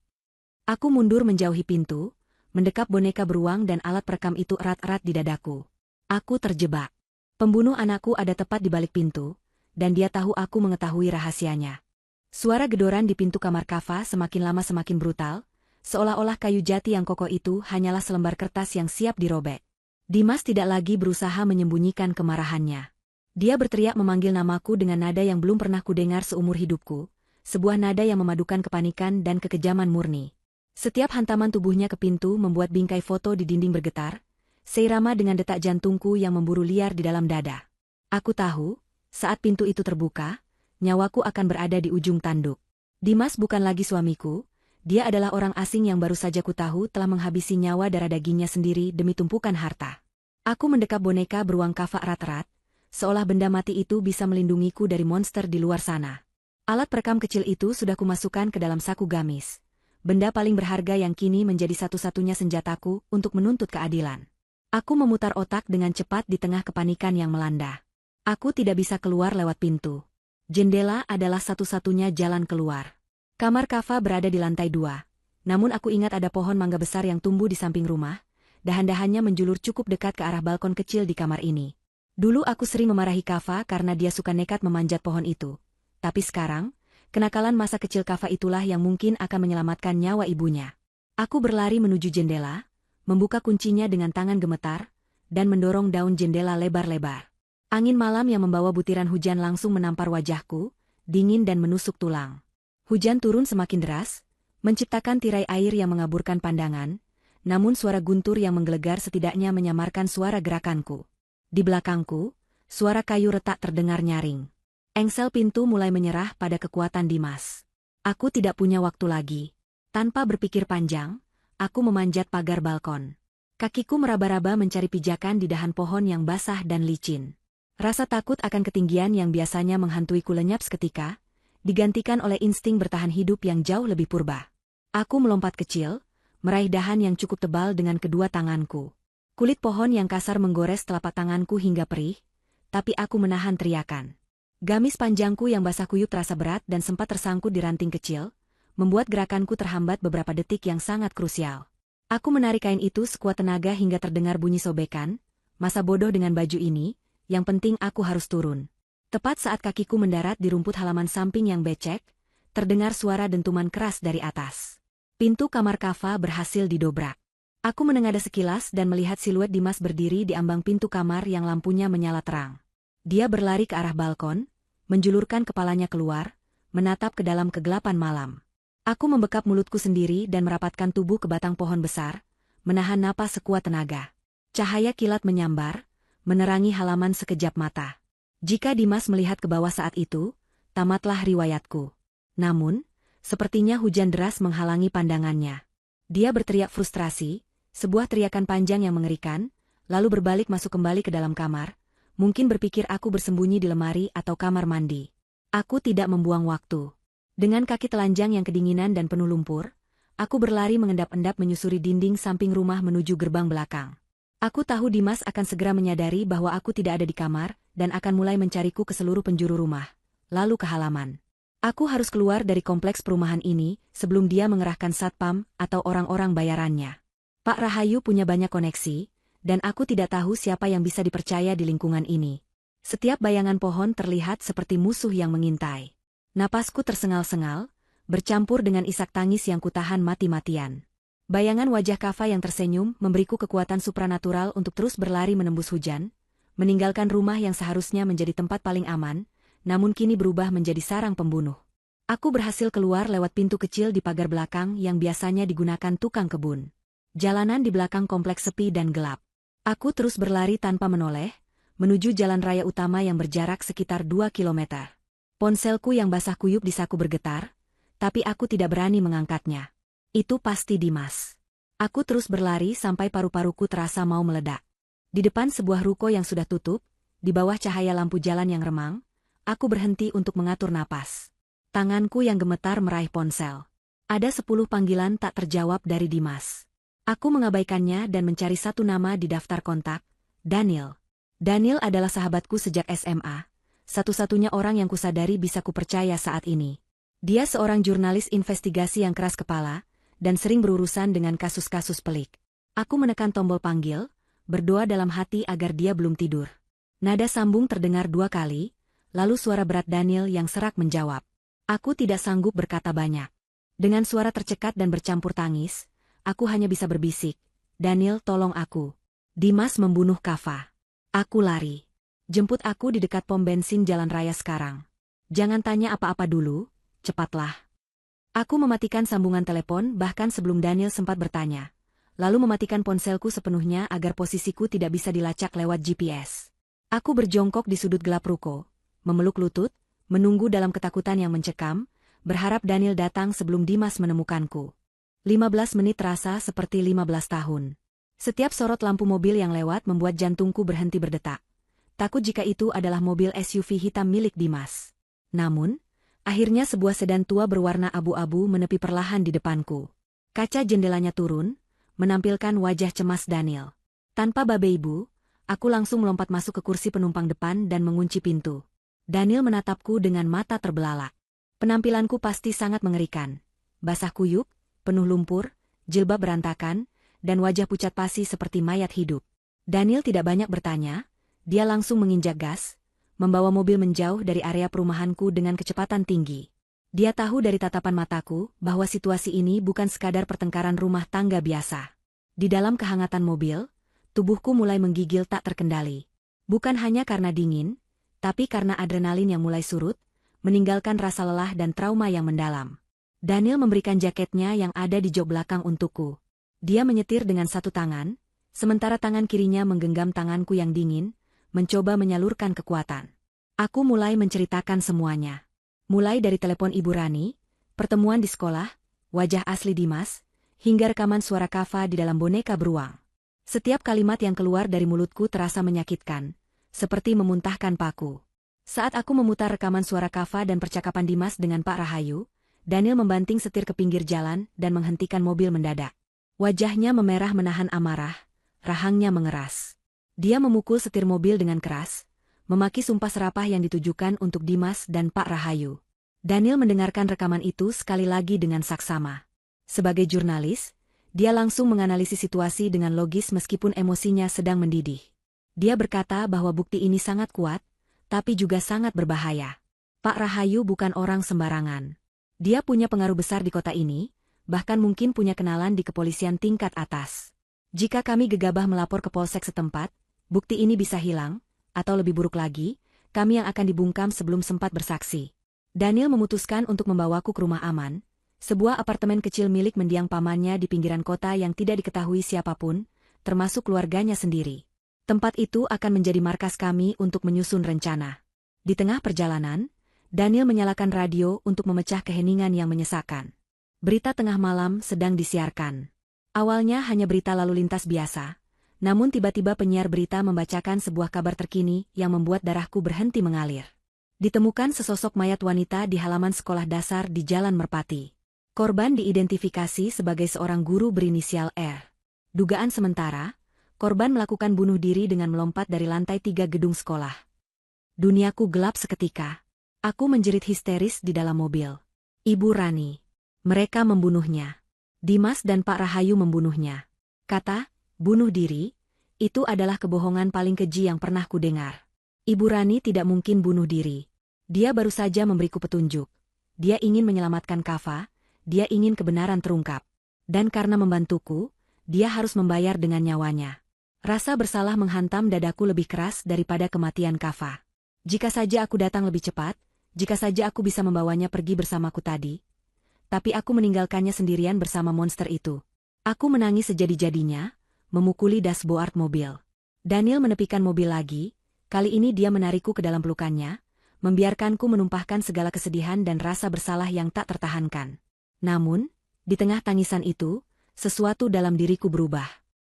Aku mundur menjauhi pintu, mendekap boneka beruang dan alat perekam itu erat-erat di dadaku. Aku terjebak. Pembunuh anakku ada tepat di balik pintu, dan dia tahu aku mengetahui rahasianya. Suara gedoran di pintu kamar Kava semakin lama semakin brutal, seolah-olah kayu jati yang kokoh itu hanyalah selembar kertas yang siap dirobek. Dimas tidak lagi berusaha menyembunyikan kemarahannya. Dia berteriak memanggil namaku dengan nada yang belum pernah kudengar seumur hidupku, sebuah nada yang memadukan kepanikan dan kekejaman murni. Setiap hantaman tubuhnya ke pintu membuat bingkai foto di dinding bergetar, seirama dengan detak jantungku yang memburu liar di dalam dada. Aku tahu, saat pintu itu terbuka, nyawaku akan berada di ujung tanduk. Dimas bukan lagi suamiku, dia adalah orang asing yang baru saja kutahu telah menghabisi nyawa darah dagingnya sendiri demi tumpukan harta. Aku mendekap boneka beruang Kava erat-erat, seolah benda mati itu bisa melindungiku dari monster di luar sana. Alat perekam kecil itu sudah kumasukkan ke dalam saku gamis. Benda paling berharga yang kini menjadi satu-satunya senjataku untuk menuntut keadilan. Aku memutar otak dengan cepat di tengah kepanikan yang melanda. Aku tidak bisa keluar lewat pintu. Jendela adalah satu-satunya jalan keluar. Kamar Kava berada di lantai 2. Namun aku ingat ada pohon mangga besar yang tumbuh di samping rumah. Dahan-dahannya menjulur cukup dekat ke arah balkon kecil di kamar ini. Dulu aku sering memarahi Kava karena dia suka nekat memanjat pohon itu. Tapi sekarang, kenakalan masa kecil Kava itulah yang mungkin akan menyelamatkan nyawa ibunya. Aku berlari menuju jendela, membuka kuncinya dengan tangan gemetar, dan mendorong daun jendela lebar-lebar. Angin malam yang membawa butiran hujan langsung menampar wajahku, dingin dan menusuk tulang. Hujan turun semakin deras, menciptakan tirai air yang mengaburkan pandangan, namun suara guntur yang menggelegar setidaknya menyamarkan suara gerakanku. Di belakangku, suara kayu retak terdengar nyaring. Engsel pintu mulai menyerah pada kekuatan Dimas. Aku tidak punya waktu lagi. Tanpa berpikir panjang, aku memanjat pagar balkon. Kakiku meraba-raba mencari pijakan di dahan pohon yang basah dan licin. Rasa takut akan ketinggian yang biasanya menghantuiku lenyap seketika, digantikan oleh insting bertahan hidup yang jauh lebih purba. Aku melompat kecil, meraih dahan yang cukup tebal dengan kedua tanganku. Kulit pohon yang kasar menggores telapak tanganku hingga perih, tapi aku menahan teriakan. Gamis panjangku yang basah kuyup terasa berat dan sempat tersangkut di ranting kecil, membuat gerakanku terhambat beberapa detik yang sangat krusial. Aku menarik kain itu sekuat tenaga hingga terdengar bunyi sobekan. Masa bodoh dengan baju ini, yang penting aku harus turun. Tepat saat kakiku mendarat di rumput halaman samping yang becek, terdengar suara dentuman keras dari atas. Pintu kamar Kava berhasil didobrak. Aku menengadah sekilas dan melihat siluet Dimas berdiri di ambang pintu kamar yang lampunya menyala terang. Dia berlari ke arah balkon, menjulurkan kepalanya keluar, menatap ke dalam kegelapan malam. Aku membekap mulutku sendiri dan merapatkan tubuh ke batang pohon besar, menahan napas sekuat tenaga. Cahaya kilat menyambar, menerangi halaman sekejap mata. Jika Dimas melihat ke bawah saat itu, tamatlah riwayatku. Namun, sepertinya hujan deras menghalangi pandangannya. Dia berteriak frustrasi, sebuah teriakan panjang yang mengerikan, lalu berbalik masuk kembali ke dalam kamar, mungkin berpikir aku bersembunyi di lemari atau kamar mandi. Aku tidak membuang waktu. Dengan kaki telanjang yang kedinginan dan penuh lumpur, aku berlari mengendap-endap menyusuri dinding samping rumah menuju gerbang belakang. Aku tahu Dimas akan segera menyadari bahwa aku tidak ada di kamar, dan akan mulai mencariku ke seluruh penjuru rumah, lalu ke halaman. Aku harus keluar dari kompleks perumahan ini sebelum dia mengerahkan satpam atau orang-orang bayarannya. Pak Rahayu punya banyak koneksi, dan aku tidak tahu siapa yang bisa dipercaya di lingkungan ini. Setiap bayangan pohon terlihat seperti musuh yang mengintai. Napasku tersengal-sengal, bercampur dengan isak tangis yang kutahan mati-matian. Bayangan wajah Kava yang tersenyum memberiku kekuatan supranatural untuk terus berlari menembus hujan, meninggalkan rumah yang seharusnya menjadi tempat paling aman, namun kini berubah menjadi sarang pembunuh. Aku berhasil keluar lewat pintu kecil di pagar belakang yang biasanya digunakan tukang kebun. Jalanan di belakang kompleks sepi dan gelap. Aku terus berlari tanpa menoleh, menuju jalan raya utama yang berjarak sekitar 2 kilometer. Ponselku yang basah kuyup di saku bergetar, tapi aku tidak berani mengangkatnya. Itu pasti Dimas. Aku terus berlari sampai paru-paruku terasa mau meledak. Di depan sebuah ruko yang sudah tutup, di bawah cahaya lampu jalan yang remang, aku berhenti untuk mengatur napas. Tanganku yang gemetar meraih ponsel. Ada 10 panggilan tak terjawab dari Dimas. Aku mengabaikannya dan mencari satu nama di daftar kontak, Daniel. Daniel adalah sahabatku sejak SMA, satu-satunya orang yang kusadari bisa kupercaya saat ini. Dia seorang jurnalis investigasi yang keras kepala, dan sering berurusan dengan kasus-kasus pelik. Aku menekan tombol panggil, berdoa dalam hati agar dia belum tidur. Nada sambung terdengar 2 kali, lalu suara berat Daniel yang serak menjawab. Aku tidak sanggup berkata banyak. Dengan suara tercekat dan bercampur tangis, aku hanya bisa berbisik, Daniel, tolong aku. Dimas membunuh Kava. Aku lari. Jemput aku di dekat pom bensin jalan raya sekarang. Jangan tanya apa-apa dulu, cepatlah. Aku mematikan sambungan telepon bahkan sebelum Daniel sempat bertanya. Lalu mematikan ponselku sepenuhnya agar posisiku tidak bisa dilacak lewat GPS. Aku berjongkok di sudut gelap ruko, memeluk lutut, menunggu dalam ketakutan yang mencekam, berharap Daniel datang sebelum Dimas menemukanku. 15 menit terasa seperti 15 tahun. Setiap sorot lampu mobil yang lewat membuat jantungku berhenti berdetak. Takut jika itu adalah mobil SUV hitam milik Dimas. Namun, akhirnya sebuah sedan tua berwarna abu-abu menepi perlahan di depanku. Kaca jendelanya turun, menampilkan wajah cemas Daniel. Tanpa babeibu, aku langsung melompat masuk ke kursi penumpang depan dan mengunci pintu. Daniel menatapku dengan mata terbelalak. Penampilanku pasti sangat mengerikan. Basah kuyup, penuh lumpur, jilbab berantakan, dan wajah pucat pasi seperti mayat hidup. Daniel tidak banyak bertanya, dia langsung menginjak gas, membawa mobil menjauh dari area perumahanku dengan kecepatan tinggi. Dia tahu dari tatapan mataku bahwa situasi ini bukan sekadar pertengkaran rumah tangga biasa. Di dalam kehangatan mobil, tubuhku mulai menggigil tak terkendali. Bukan hanya karena dingin, tapi karena adrenalin yang mulai surut, meninggalkan rasa lelah dan trauma yang mendalam. Daniel memberikan jaketnya yang ada di jok belakang untukku. Dia menyetir dengan satu tangan, sementara tangan kirinya menggenggam tanganku yang dingin, mencoba menyalurkan kekuatan. Aku mulai menceritakan semuanya. Mulai dari telepon Ibu Rani, pertemuan di sekolah, wajah asli Dimas, hingga rekaman suara Kava di dalam boneka beruang. Setiap kalimat yang keluar dari mulutku terasa menyakitkan, seperti memuntahkan paku. Saat aku memutar rekaman suara Kava dan percakapan Dimas dengan Pak Rahayu, Daniel membanting setir ke pinggir jalan dan menghentikan mobil mendadak. Wajahnya memerah menahan amarah, rahangnya mengeras. Dia memukul setir mobil dengan keras, memaki sumpah serapah yang ditujukan untuk Dimas dan Pak Rahayu. Daniel mendengarkan rekaman itu sekali lagi dengan saksama. Sebagai jurnalis, dia langsung menganalisis situasi dengan logis meskipun emosinya sedang mendidih. Dia berkata bahwa bukti ini sangat kuat, tapi juga sangat berbahaya. Pak Rahayu bukan orang sembarangan. Dia punya pengaruh besar di kota ini, bahkan mungkin punya kenalan di kepolisian tingkat atas. Jika kami gegabah melapor ke polsek setempat, bukti ini bisa hilang, atau lebih buruk lagi, kami yang akan dibungkam sebelum sempat bersaksi. Daniel memutuskan untuk membawaku ke rumah aman, sebuah apartemen kecil milik mendiang pamannya di pinggiran kota yang tidak diketahui siapapun, termasuk keluarganya sendiri. Tempat itu akan menjadi markas kami untuk menyusun rencana. Di tengah perjalanan, Daniel menyalakan radio untuk memecah keheningan yang menyesakan. Berita tengah malam sedang disiarkan. Awalnya hanya berita lalu lintas biasa, namun tiba-tiba penyiar berita membacakan sebuah kabar terkini yang membuat darahku berhenti mengalir. Ditemukan sesosok mayat wanita di halaman sekolah dasar di Jalan Merpati. Korban diidentifikasi sebagai seorang guru berinisial R. Dugaan sementara, korban melakukan bunuh diri dengan melompat dari lantai 3 gedung sekolah. Duniaku gelap seketika. Aku menjerit histeris di dalam mobil. Ibu Rani. Mereka membunuhnya. Dimas dan Pak Rahayu membunuhnya. Kata, bunuh diri, itu adalah kebohongan paling keji yang pernah kudengar. Ibu Rani tidak mungkin bunuh diri. Dia baru saja memberiku petunjuk. Dia ingin menyelamatkan Kava, dia ingin kebenaran terungkap. Dan karena membantuku, dia harus membayar dengan nyawanya. Rasa bersalah menghantam dadaku lebih keras daripada kematian Kava. Jika saja aku datang lebih cepat, jika saja aku bisa membawanya pergi bersamaku tadi. Tapi aku meninggalkannya sendirian bersama monster itu. Aku menangis sejadi-jadinya, memukuli dashboard mobil. Daniel menepikan mobil lagi, kali ini dia menarikku ke dalam pelukannya, membiarkanku menumpahkan segala kesedihan dan rasa bersalah yang tak tertahankan. Namun, di tengah tangisan itu, sesuatu dalam diriku berubah.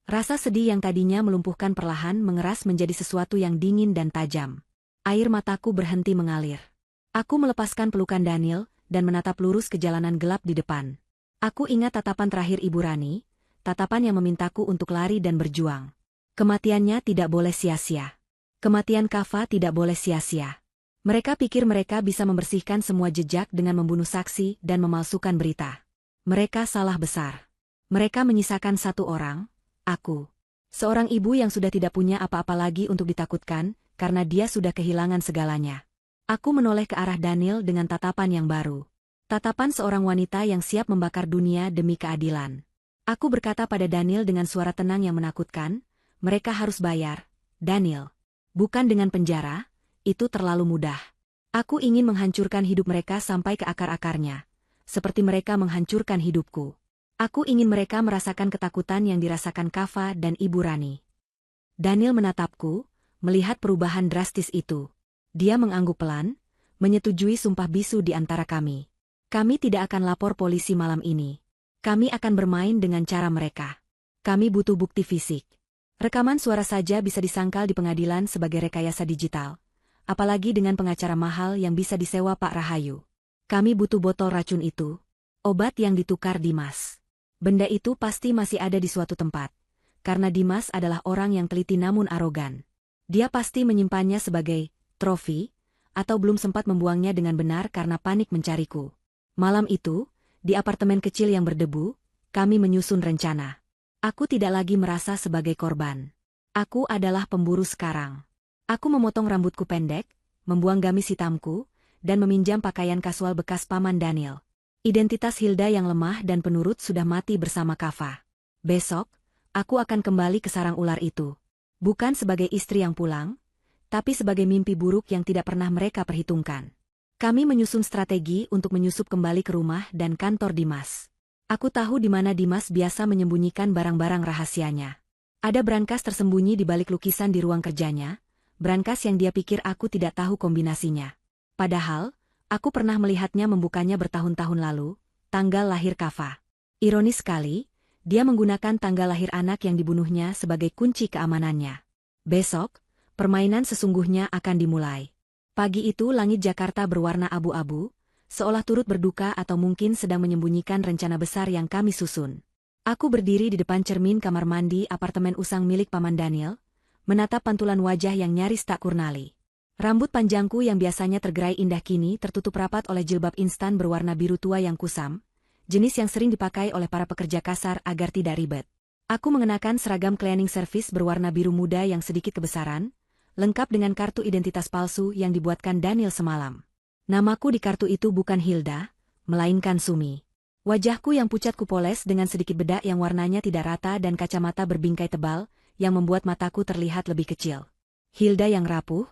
Rasa sedih yang tadinya melumpuhkan perlahan mengeras menjadi sesuatu yang dingin dan tajam. Air mataku berhenti mengalir. Aku melepaskan pelukan Daniel dan menatap lurus ke jalanan gelap di depan. Aku ingat tatapan terakhir Ibu Rani, tatapan yang memintaku untuk lari dan berjuang. Kematiannya tidak boleh sia-sia. Kematian Kava tidak boleh sia-sia. Mereka pikir mereka bisa membersihkan semua jejak dengan membunuh saksi dan memalsukan berita. Mereka salah besar. Mereka menyisakan satu orang, aku. Seorang ibu yang sudah tidak punya apa-apa lagi untuk ditakutkan, karena dia sudah kehilangan segalanya. Aku menoleh ke arah Daniel dengan tatapan yang baru. Tatapan seorang wanita yang siap membakar dunia demi keadilan. Aku berkata pada Daniel dengan suara tenang yang menakutkan, mereka harus bayar, Daniel. Bukan dengan penjara, itu terlalu mudah. Aku ingin menghancurkan hidup mereka sampai ke akar-akarnya. Seperti mereka menghancurkan hidupku. Aku ingin mereka merasakan ketakutan yang dirasakan Kava dan Ibu Rani. Daniel menatapku, melihat perubahan drastis itu. Dia mengangguk pelan, menyetujui sumpah bisu di antara kami. Kami tidak akan lapor polisi malam ini. Kami akan bermain dengan cara mereka. Kami butuh bukti fisik. Rekaman suara saja bisa disangkal di pengadilan sebagai rekayasa digital. Apalagi dengan pengacara mahal yang bisa disewa Pak Rahayu. Kami butuh botol racun itu. Obat yang ditukar Dimas. Benda itu pasti masih ada di suatu tempat. Karena Dimas adalah orang yang teliti namun arogan. Dia pasti menyimpannya sebagai trofi, atau belum sempat membuangnya dengan benar karena panik mencariku. Malam itu, di apartemen kecil yang berdebu, kami menyusun rencana. Aku tidak lagi merasa sebagai korban. Aku adalah pemburu sekarang. Aku memotong rambutku pendek, membuang gamis hitamku, dan meminjam pakaian kasual bekas paman Daniel. Identitas Hilda yang lemah dan penurut sudah mati bersama Kava. Besok, aku akan kembali ke sarang ular itu. Bukan sebagai istri yang pulang, tapi sebagai mimpi buruk yang tidak pernah mereka perhitungkan. Kami menyusun strategi untuk menyusup kembali ke rumah dan kantor Dimas. Aku tahu di mana Dimas biasa menyembunyikan barang-barang rahasianya. Ada brankas tersembunyi di balik lukisan di ruang kerjanya, brankas yang dia pikir aku tidak tahu kombinasinya. Padahal, aku pernah melihatnya membukanya bertahun-tahun lalu, tanggal lahir Kava. Ironis sekali, dia menggunakan tanggal lahir anak yang dibunuhnya sebagai kunci keamanannya. Besok, permainan sesungguhnya akan dimulai. Pagi itu langit Jakarta berwarna abu-abu, seolah turut berduka atau mungkin sedang menyembunyikan rencana besar yang kami susun. Aku berdiri di depan cermin kamar mandi apartemen usang milik Paman Daniel, menatap pantulan wajah yang nyaris tak kurnali. Rambut panjangku yang biasanya tergerai indah kini tertutup rapat oleh jilbab instan berwarna biru tua yang kusam, jenis yang sering dipakai oleh para pekerja kasar agar tidak ribet. Aku mengenakan seragam cleaning service berwarna biru muda yang sedikit kebesaran, lengkap dengan kartu identitas palsu yang dibuatkan Daniel semalam. Namaku di kartu itu bukan Hilda, melainkan Sumi. Wajahku yang pucat kupoles dengan sedikit bedak yang warnanya tidak rata dan kacamata berbingkai tebal, yang membuat mataku terlihat lebih kecil. Hilda yang rapuh,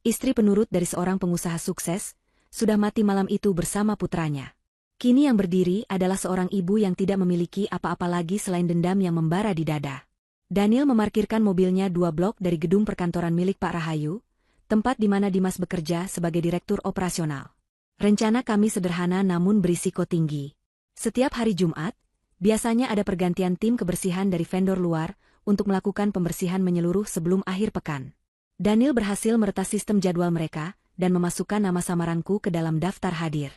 istri penurut dari seorang pengusaha sukses, sudah mati malam itu bersama putranya. Kini yang berdiri adalah seorang ibu yang tidak memiliki apa-apa lagi selain dendam yang membara di dada. Daniel memarkirkan mobilnya 2 blok dari gedung perkantoran milik Pak Rahayu, tempat di mana Dimas bekerja sebagai direktur operasional. Rencana kami sederhana namun berisiko tinggi. Setiap hari Jumat, biasanya ada pergantian tim kebersihan dari vendor luar untuk melakukan pembersihan menyeluruh sebelum akhir pekan. Daniel berhasil meretas sistem jadwal mereka dan memasukkan nama samaranku ke dalam daftar hadir.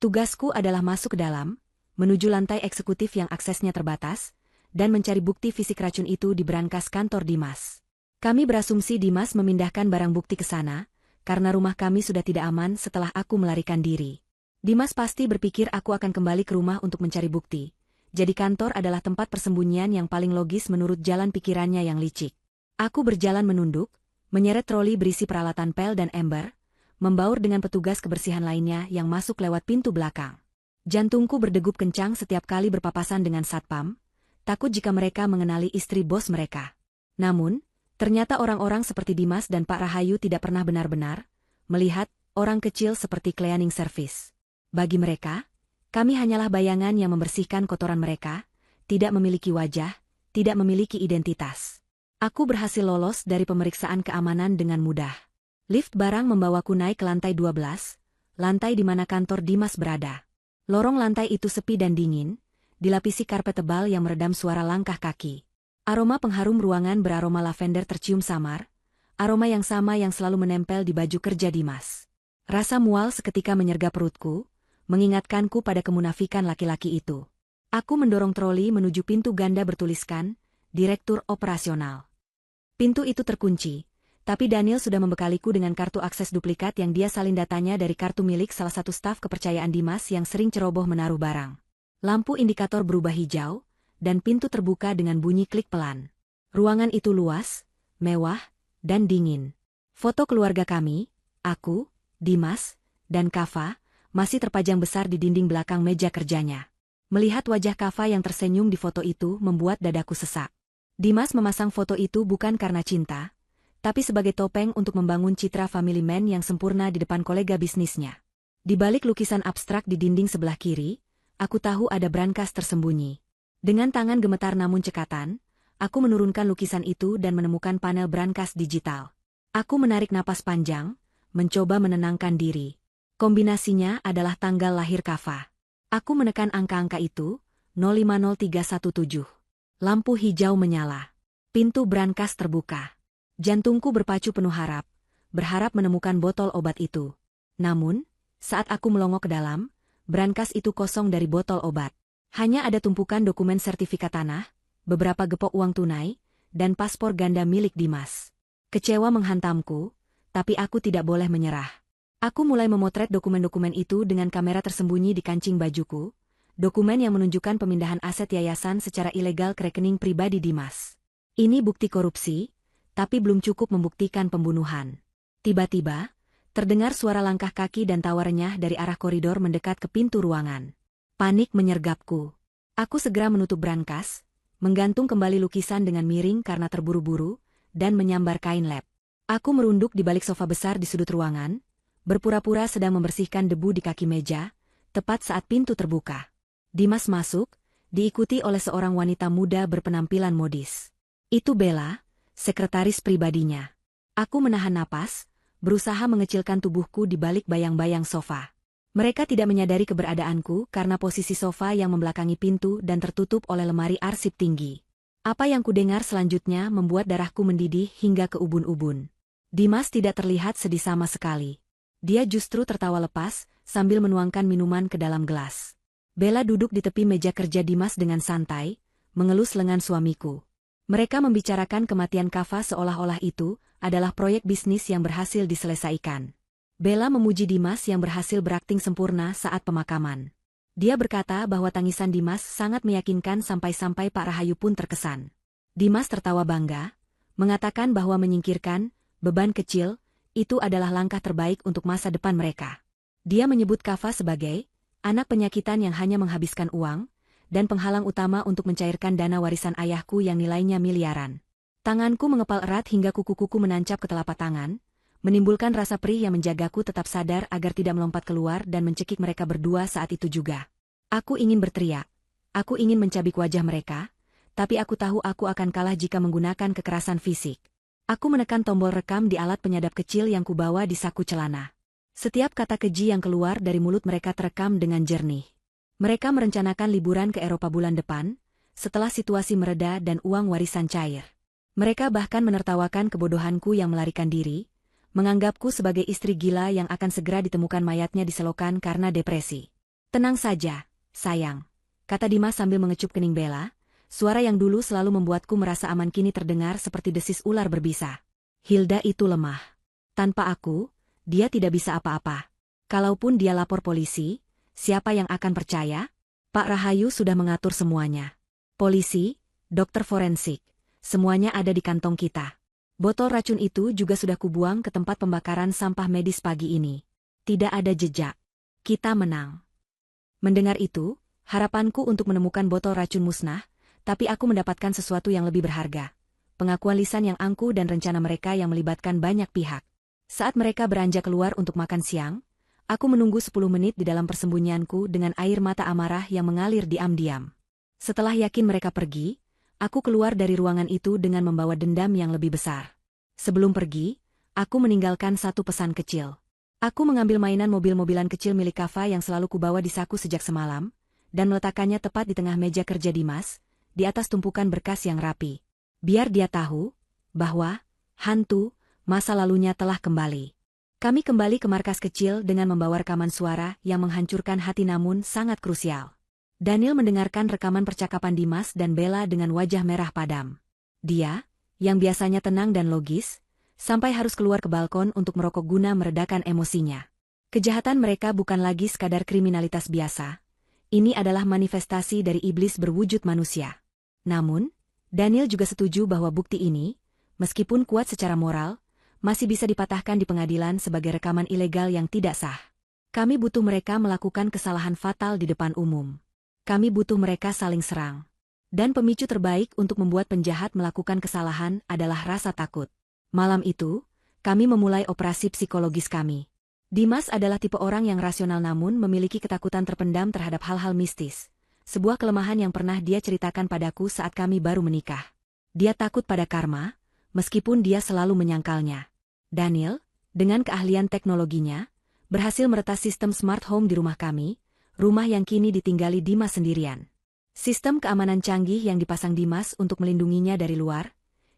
Tugasku adalah masuk ke dalam, menuju lantai eksekutif yang aksesnya terbatas, dan mencari bukti fisik racun itu di brankas kantor Dimas. Kami berasumsi Dimas memindahkan barang bukti ke sana, karena rumah kami sudah tidak aman setelah aku melarikan diri. Dimas pasti berpikir aku akan kembali ke rumah untuk mencari bukti. Jadi kantor adalah tempat persembunyian yang paling logis menurut jalan pikirannya yang licik. Aku berjalan menunduk, menyeret troli berisi peralatan pel dan ember, membaur dengan petugas kebersihan lainnya yang masuk lewat pintu belakang. Jantungku berdegup kencang setiap kali berpapasan dengan satpam, takut jika mereka mengenali istri bos mereka. Namun, ternyata orang-orang seperti Dimas dan Pak Rahayu tidak pernah benar-benar melihat orang kecil seperti cleaning service. Bagi mereka, kami hanyalah bayangan yang membersihkan kotoran mereka, tidak memiliki wajah, tidak memiliki identitas. Aku berhasil lolos dari pemeriksaan keamanan dengan mudah. Lift barang membawaku naik ke lantai 12, lantai di mana kantor Dimas berada. Lorong lantai itu sepi dan dingin, dilapisi karpet tebal yang meredam suara langkah kaki. Aroma pengharum ruangan beraroma lavender tercium samar, aroma yang sama yang selalu menempel di baju kerja Dimas. Rasa mual seketika menyergap perutku, mengingatkanku pada kemunafikan laki-laki itu. Aku mendorong troli menuju pintu ganda bertuliskan, Direktur Operasional. Pintu itu terkunci, tapi Daniel sudah membekaliku dengan kartu akses duplikat yang dia salin datanya dari kartu milik salah satu staf kepercayaan Dimas yang sering ceroboh menaruh barang. Lampu indikator berubah hijau, dan pintu terbuka dengan bunyi klik pelan. Ruangan itu luas, mewah, dan dingin. Foto keluarga kami, aku, Dimas, dan Kava, masih terpajang besar di dinding belakang meja kerjanya. Melihat wajah Kava yang tersenyum di foto itu membuat dadaku sesak. Dimas memasang foto itu bukan karena cinta, tapi sebagai topeng untuk membangun citra family man yang sempurna di depan kolega bisnisnya. Di balik lukisan abstrak di dinding sebelah kiri, aku tahu ada brankas tersembunyi. Dengan tangan gemetar namun cekatan, aku menurunkan lukisan itu dan menemukan panel brankas digital. Aku menarik napas panjang, mencoba menenangkan diri. Kombinasinya adalah tanggal lahir Kava. Aku menekan angka-angka itu, 050317. Lampu hijau menyala. Pintu brankas terbuka. Jantungku berpacu penuh berharap menemukan botol obat itu. Namun, saat aku melongok ke dalam, brankas itu kosong dari botol obat. Hanya ada tumpukan dokumen sertifikat tanah, beberapa gepok uang tunai, dan paspor ganda milik Dimas. Kecewa menghantamku, tapi aku tidak boleh menyerah. Aku mulai memotret dokumen-dokumen itu dengan kamera tersembunyi di kancing bajuku, dokumen yang menunjukkan pemindahan aset yayasan secara ilegal ke rekening pribadi Dimas. Ini bukti korupsi, tapi belum cukup membuktikan pembunuhan. Tiba-tiba, terdengar suara langkah kaki dan tawa renyah dari arah koridor mendekat ke pintu ruangan. Panik menyergapku. Aku segera menutup brankas, menggantung kembali lukisan dengan miring karena terburu-buru, dan menyambar kain lap. Aku merunduk di balik sofa besar di sudut ruangan, berpura-pura sedang membersihkan debu di kaki meja, tepat saat pintu terbuka. Dimas masuk, diikuti oleh seorang wanita muda berpenampilan modis. Itu Bella, sekretaris pribadinya. Aku menahan napas, berusaha mengecilkan tubuhku di balik bayang-bayang sofa. Mereka tidak menyadari keberadaanku karena posisi sofa yang membelakangi pintu dan tertutup oleh lemari arsip tinggi. Apa yang kudengar selanjutnya membuat darahku mendidih hingga ke ubun-ubun. Dimas tidak terlihat sedih sama sekali. Dia justru tertawa lepas, sambil menuangkan minuman ke dalam gelas. Bella duduk di tepi meja kerja Dimas dengan santai, mengelus lengan suamiku. Mereka membicarakan kematian Kava seolah-olah itu adalah proyek bisnis yang berhasil diselesaikan. Bella memuji Dimas yang berhasil berakting sempurna saat pemakaman. Dia berkata bahwa tangisan Dimas sangat meyakinkan sampai-sampai Pak Rahayu pun terkesan. Dimas tertawa bangga, mengatakan bahwa menyingkirkan beban kecil, itu adalah langkah terbaik untuk masa depan mereka. Dia menyebut Kava sebagai Anak penyakitan yang hanya menghabiskan uang, dan penghalang utama untuk mencairkan dana warisan ayahku yang nilainya miliaran. Tanganku mengepal erat hingga kuku-kuku menancap ke telapak tangan, menimbulkan rasa perih yang menjagaku tetap sadar agar tidak melompat keluar dan mencekik mereka berdua saat itu juga. Aku ingin berteriak. Aku ingin mencabik wajah mereka, tapi aku tahu aku akan kalah jika menggunakan kekerasan fisik. Aku menekan tombol rekam di alat penyadap kecil yang kubawa di saku celana. Setiap kata keji yang keluar dari mulut mereka terekam dengan jernih. Mereka merencanakan liburan ke Eropa bulan depan, setelah situasi mereda dan uang warisan cair. Mereka bahkan menertawakan kebodohanku yang melarikan diri, menganggapku sebagai istri gila yang akan segera ditemukan mayatnya di selokan karena depresi. Tenang saja, sayang, kata Dimas sambil mengecup kening Bella, suara yang dulu selalu membuatku merasa aman kini terdengar seperti desis ular berbisa. Hilda itu lemah. Tanpa aku, dia tidak bisa apa-apa. Kalaupun dia lapor polisi, siapa yang akan percaya? Pak Rahayu sudah mengatur semuanya. Polisi, dokter forensik, semuanya ada di kantong kita. Botol racun itu juga sudah kubuang ke tempat pembakaran sampah medis pagi ini. Tidak ada jejak. Kita menang. Mendengar itu, harapanku untuk menemukan botol racun musnah, tapi aku mendapatkan sesuatu yang lebih berharga. Pengakuan lisan yang angkuh dan rencana mereka yang melibatkan banyak pihak. Saat mereka beranjak keluar untuk makan siang, aku menunggu 10 menit di dalam persembunyianku dengan air mata amarah yang mengalir diam-diam. Setelah yakin mereka pergi, aku keluar dari ruangan itu dengan membawa dendam yang lebih besar. Sebelum pergi, aku meninggalkan satu pesan kecil. Aku mengambil mainan mobil-mobilan kecil milik Kava yang selalu kubawa di saku sejak semalam, dan meletakkannya tepat di tengah meja kerja Dimas, di atas tumpukan berkas yang rapi. Biar dia tahu bahwa hantu masa lalunya telah kembali. Kami kembali ke markas kecil dengan membawa rekaman suara yang menghancurkan hati namun sangat krusial. Daniel mendengarkan rekaman percakapan Dimas dan Bella dengan wajah merah padam. Dia, yang biasanya tenang dan logis, sampai harus keluar ke balkon untuk merokok guna meredakan emosinya. Kejahatan mereka bukan lagi sekadar kriminalitas biasa. Ini adalah manifestasi dari iblis berwujud manusia. Namun, Daniel juga setuju bahwa bukti ini, meskipun kuat secara moral, masih bisa dipatahkan di pengadilan sebagai rekaman ilegal yang tidak sah. Kami butuh mereka melakukan kesalahan fatal di depan umum. Kami butuh mereka saling serang. Dan pemicu terbaik untuk membuat penjahat melakukan kesalahan adalah rasa takut. Malam itu, kami memulai operasi psikologis kami. Dimas adalah tipe orang yang rasional namun memiliki ketakutan terpendam terhadap hal-hal mistis. Sebuah kelemahan yang pernah dia ceritakan padaku saat kami baru menikah. Dia takut pada karma, meskipun dia selalu menyangkalnya. Daniel, dengan keahlian teknologinya, berhasil meretas sistem smart home di rumah kami, rumah yang kini ditinggali Dimas sendirian. Sistem keamanan canggih yang dipasang Dimas untuk melindunginya dari luar,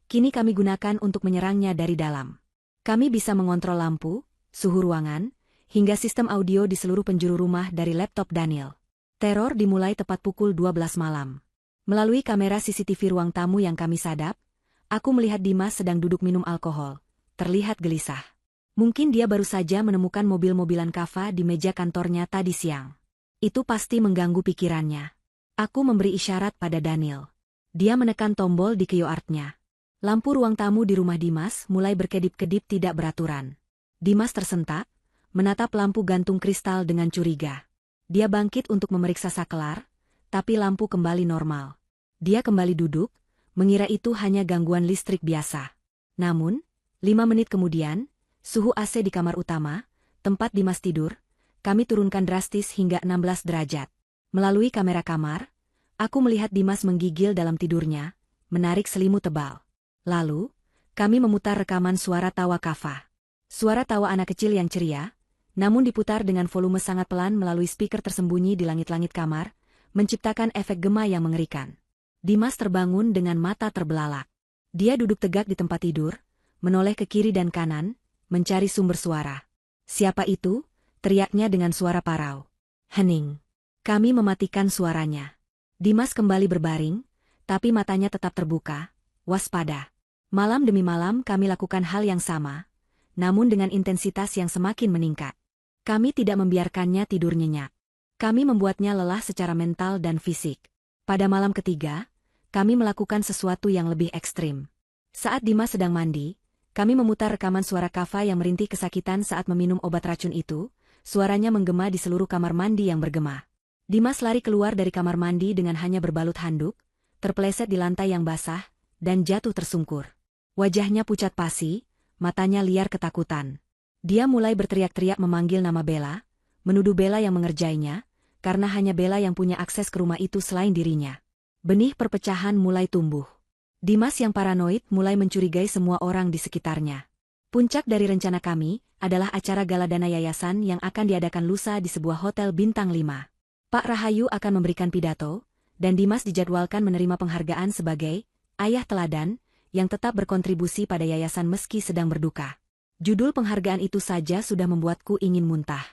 kini kami gunakan untuk menyerangnya dari dalam. Kami bisa mengontrol lampu, suhu ruangan, hingga sistem audio di seluruh penjuru rumah dari laptop Daniel. Teror dimulai tepat pukul 12 malam. Melalui kamera CCTV ruang tamu yang kami sadap, aku melihat Dimas sedang duduk minum alkohol. Terlihat gelisah. Mungkin dia baru saja menemukan mobil-mobilan Kava di meja kantornya tadi siang. Itu pasti mengganggu pikirannya. Aku memberi isyarat pada Daniel. Dia menekan tombol di keyboardnya. Lampu ruang tamu di rumah Dimas mulai berkedip-kedip tidak beraturan. Dimas tersentak, menatap lampu gantung kristal dengan curiga. Dia bangkit untuk memeriksa saklar, tapi lampu kembali normal. Dia kembali duduk, mengira itu hanya gangguan listrik biasa. Namun, 5 menit kemudian, suhu AC di kamar utama, tempat Dimas tidur, kami turunkan drastis hingga 16 derajat. Melalui kamera kamar, aku melihat Dimas menggigil dalam tidurnya, menarik selimut tebal. Lalu, kami memutar rekaman suara tawa Kava. Suara tawa anak kecil yang ceria, namun diputar dengan volume sangat pelan melalui speaker tersembunyi di langit-langit kamar, menciptakan efek gema yang mengerikan. Dimas terbangun dengan mata terbelalak. Dia duduk tegak di tempat tidur, menoleh ke kiri dan kanan, mencari sumber suara. "Siapa itu?" teriaknya dengan suara parau. Hening. Kami mematikan suaranya. Dimas kembali berbaring, tapi matanya tetap terbuka, waspada. Malam demi malam kami lakukan hal yang sama, namun dengan intensitas yang semakin meningkat. Kami tidak membiarkannya tidur nyenyak. Kami membuatnya lelah secara mental dan fisik. Pada malam ketiga, kami melakukan sesuatu yang lebih ekstrim. Saat Dimas sedang mandi, kami memutar rekaman suara Kava yang merintih kesakitan saat meminum obat racun itu, suaranya menggema di seluruh kamar mandi yang bergema. Dimas lari keluar dari kamar mandi dengan hanya berbalut handuk, terpeleset di lantai yang basah, dan jatuh tersungkur. Wajahnya pucat pasi, matanya liar ketakutan. Dia mulai berteriak-teriak memanggil nama Bella, menuduh Bella yang mengerjainya, karena hanya Bella yang punya akses ke rumah itu selain dirinya. Benih perpecahan mulai tumbuh. Dimas yang paranoid mulai mencurigai semua orang di sekitarnya. Puncak dari rencana kami adalah acara gala dana yayasan yang akan diadakan lusa di sebuah hotel bintang 5. Pak Rahayu akan memberikan pidato, dan Dimas dijadwalkan menerima penghargaan sebagai ayah teladan yang tetap berkontribusi pada yayasan meski sedang berduka. Judul penghargaan itu saja sudah membuatku ingin muntah.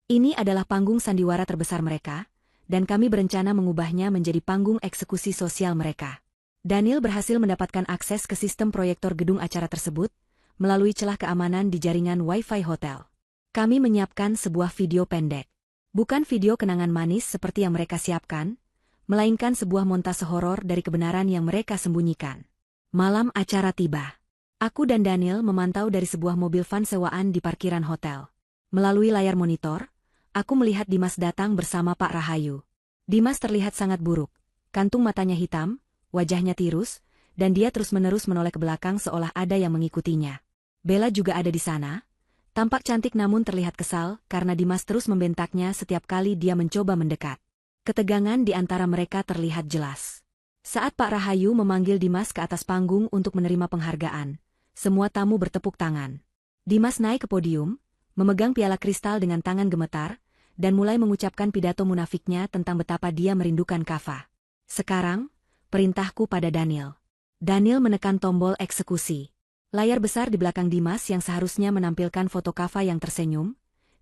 Ini adalah panggung sandiwara terbesar mereka, dan kami berencana mengubahnya menjadi panggung eksekusi sosial mereka. Daniel berhasil mendapatkan akses ke sistem proyektor gedung acara tersebut, melalui celah keamanan di jaringan Wi-Fi hotel. Kami menyiapkan sebuah video pendek. Bukan video kenangan manis seperti yang mereka siapkan, melainkan sebuah montase horor dari kebenaran yang mereka sembunyikan. Malam acara tiba. Aku dan Daniel memantau dari sebuah mobil van sewaan di parkiran hotel. Melalui layar monitor, aku melihat Dimas datang bersama Pak Rahayu. Dimas terlihat sangat buruk, kantung matanya hitam, wajahnya tirus, dan dia terus-menerus menoleh ke belakang seolah ada yang mengikutinya. Bella juga ada di sana, tampak cantik namun terlihat kesal karena Dimas terus membentaknya setiap kali dia mencoba mendekat. Ketegangan di antara mereka terlihat jelas. Saat Pak Rahayu memanggil Dimas ke atas panggung untuk menerima penghargaan, semua tamu bertepuk tangan. Dimas naik ke podium, memegang piala kristal dengan tangan gemetar, dan mulai mengucapkan pidato munafiknya tentang betapa dia merindukan Kava. Sekarang, perintahku pada Daniel. Daniel menekan tombol eksekusi. Layar besar di belakang Dimas yang seharusnya menampilkan foto Kava yang tersenyum,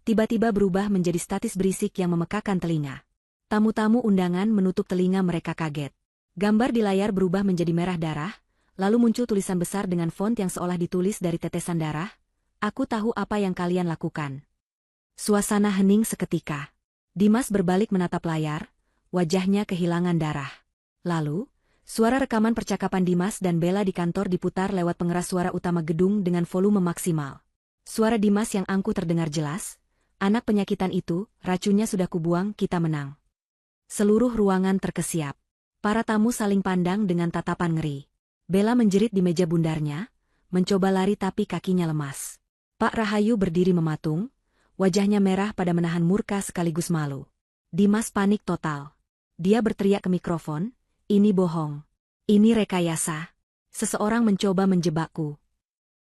tiba-tiba berubah menjadi statis berisik yang memekakan telinga. Tamu-tamu undangan menutup telinga mereka kaget. Gambar di layar berubah menjadi merah darah, lalu muncul tulisan besar dengan font yang seolah ditulis dari tetesan darah, "Aku tahu apa yang kalian lakukan." Suasana hening seketika. Dimas berbalik menatap layar, wajahnya kehilangan darah. Lalu, suara rekaman percakapan Dimas dan Bella di kantor diputar lewat pengeras suara utama gedung dengan volume maksimal. Suara Dimas yang angkuh terdengar jelas, "Anak penyakitan itu, racunnya sudah kubuang, kita menang." Seluruh ruangan terkesiap. Para tamu saling pandang dengan tatapan ngeri. Bella menjerit di meja bundarnya, mencoba lari tapi kakinya lemas. Pak Rahayu berdiri mematung, wajahnya merah pada menahan murka sekaligus malu. Dimas panik total. Dia berteriak ke mikrofon, "Ini bohong. Ini rekayasa. Seseorang mencoba menjebakku."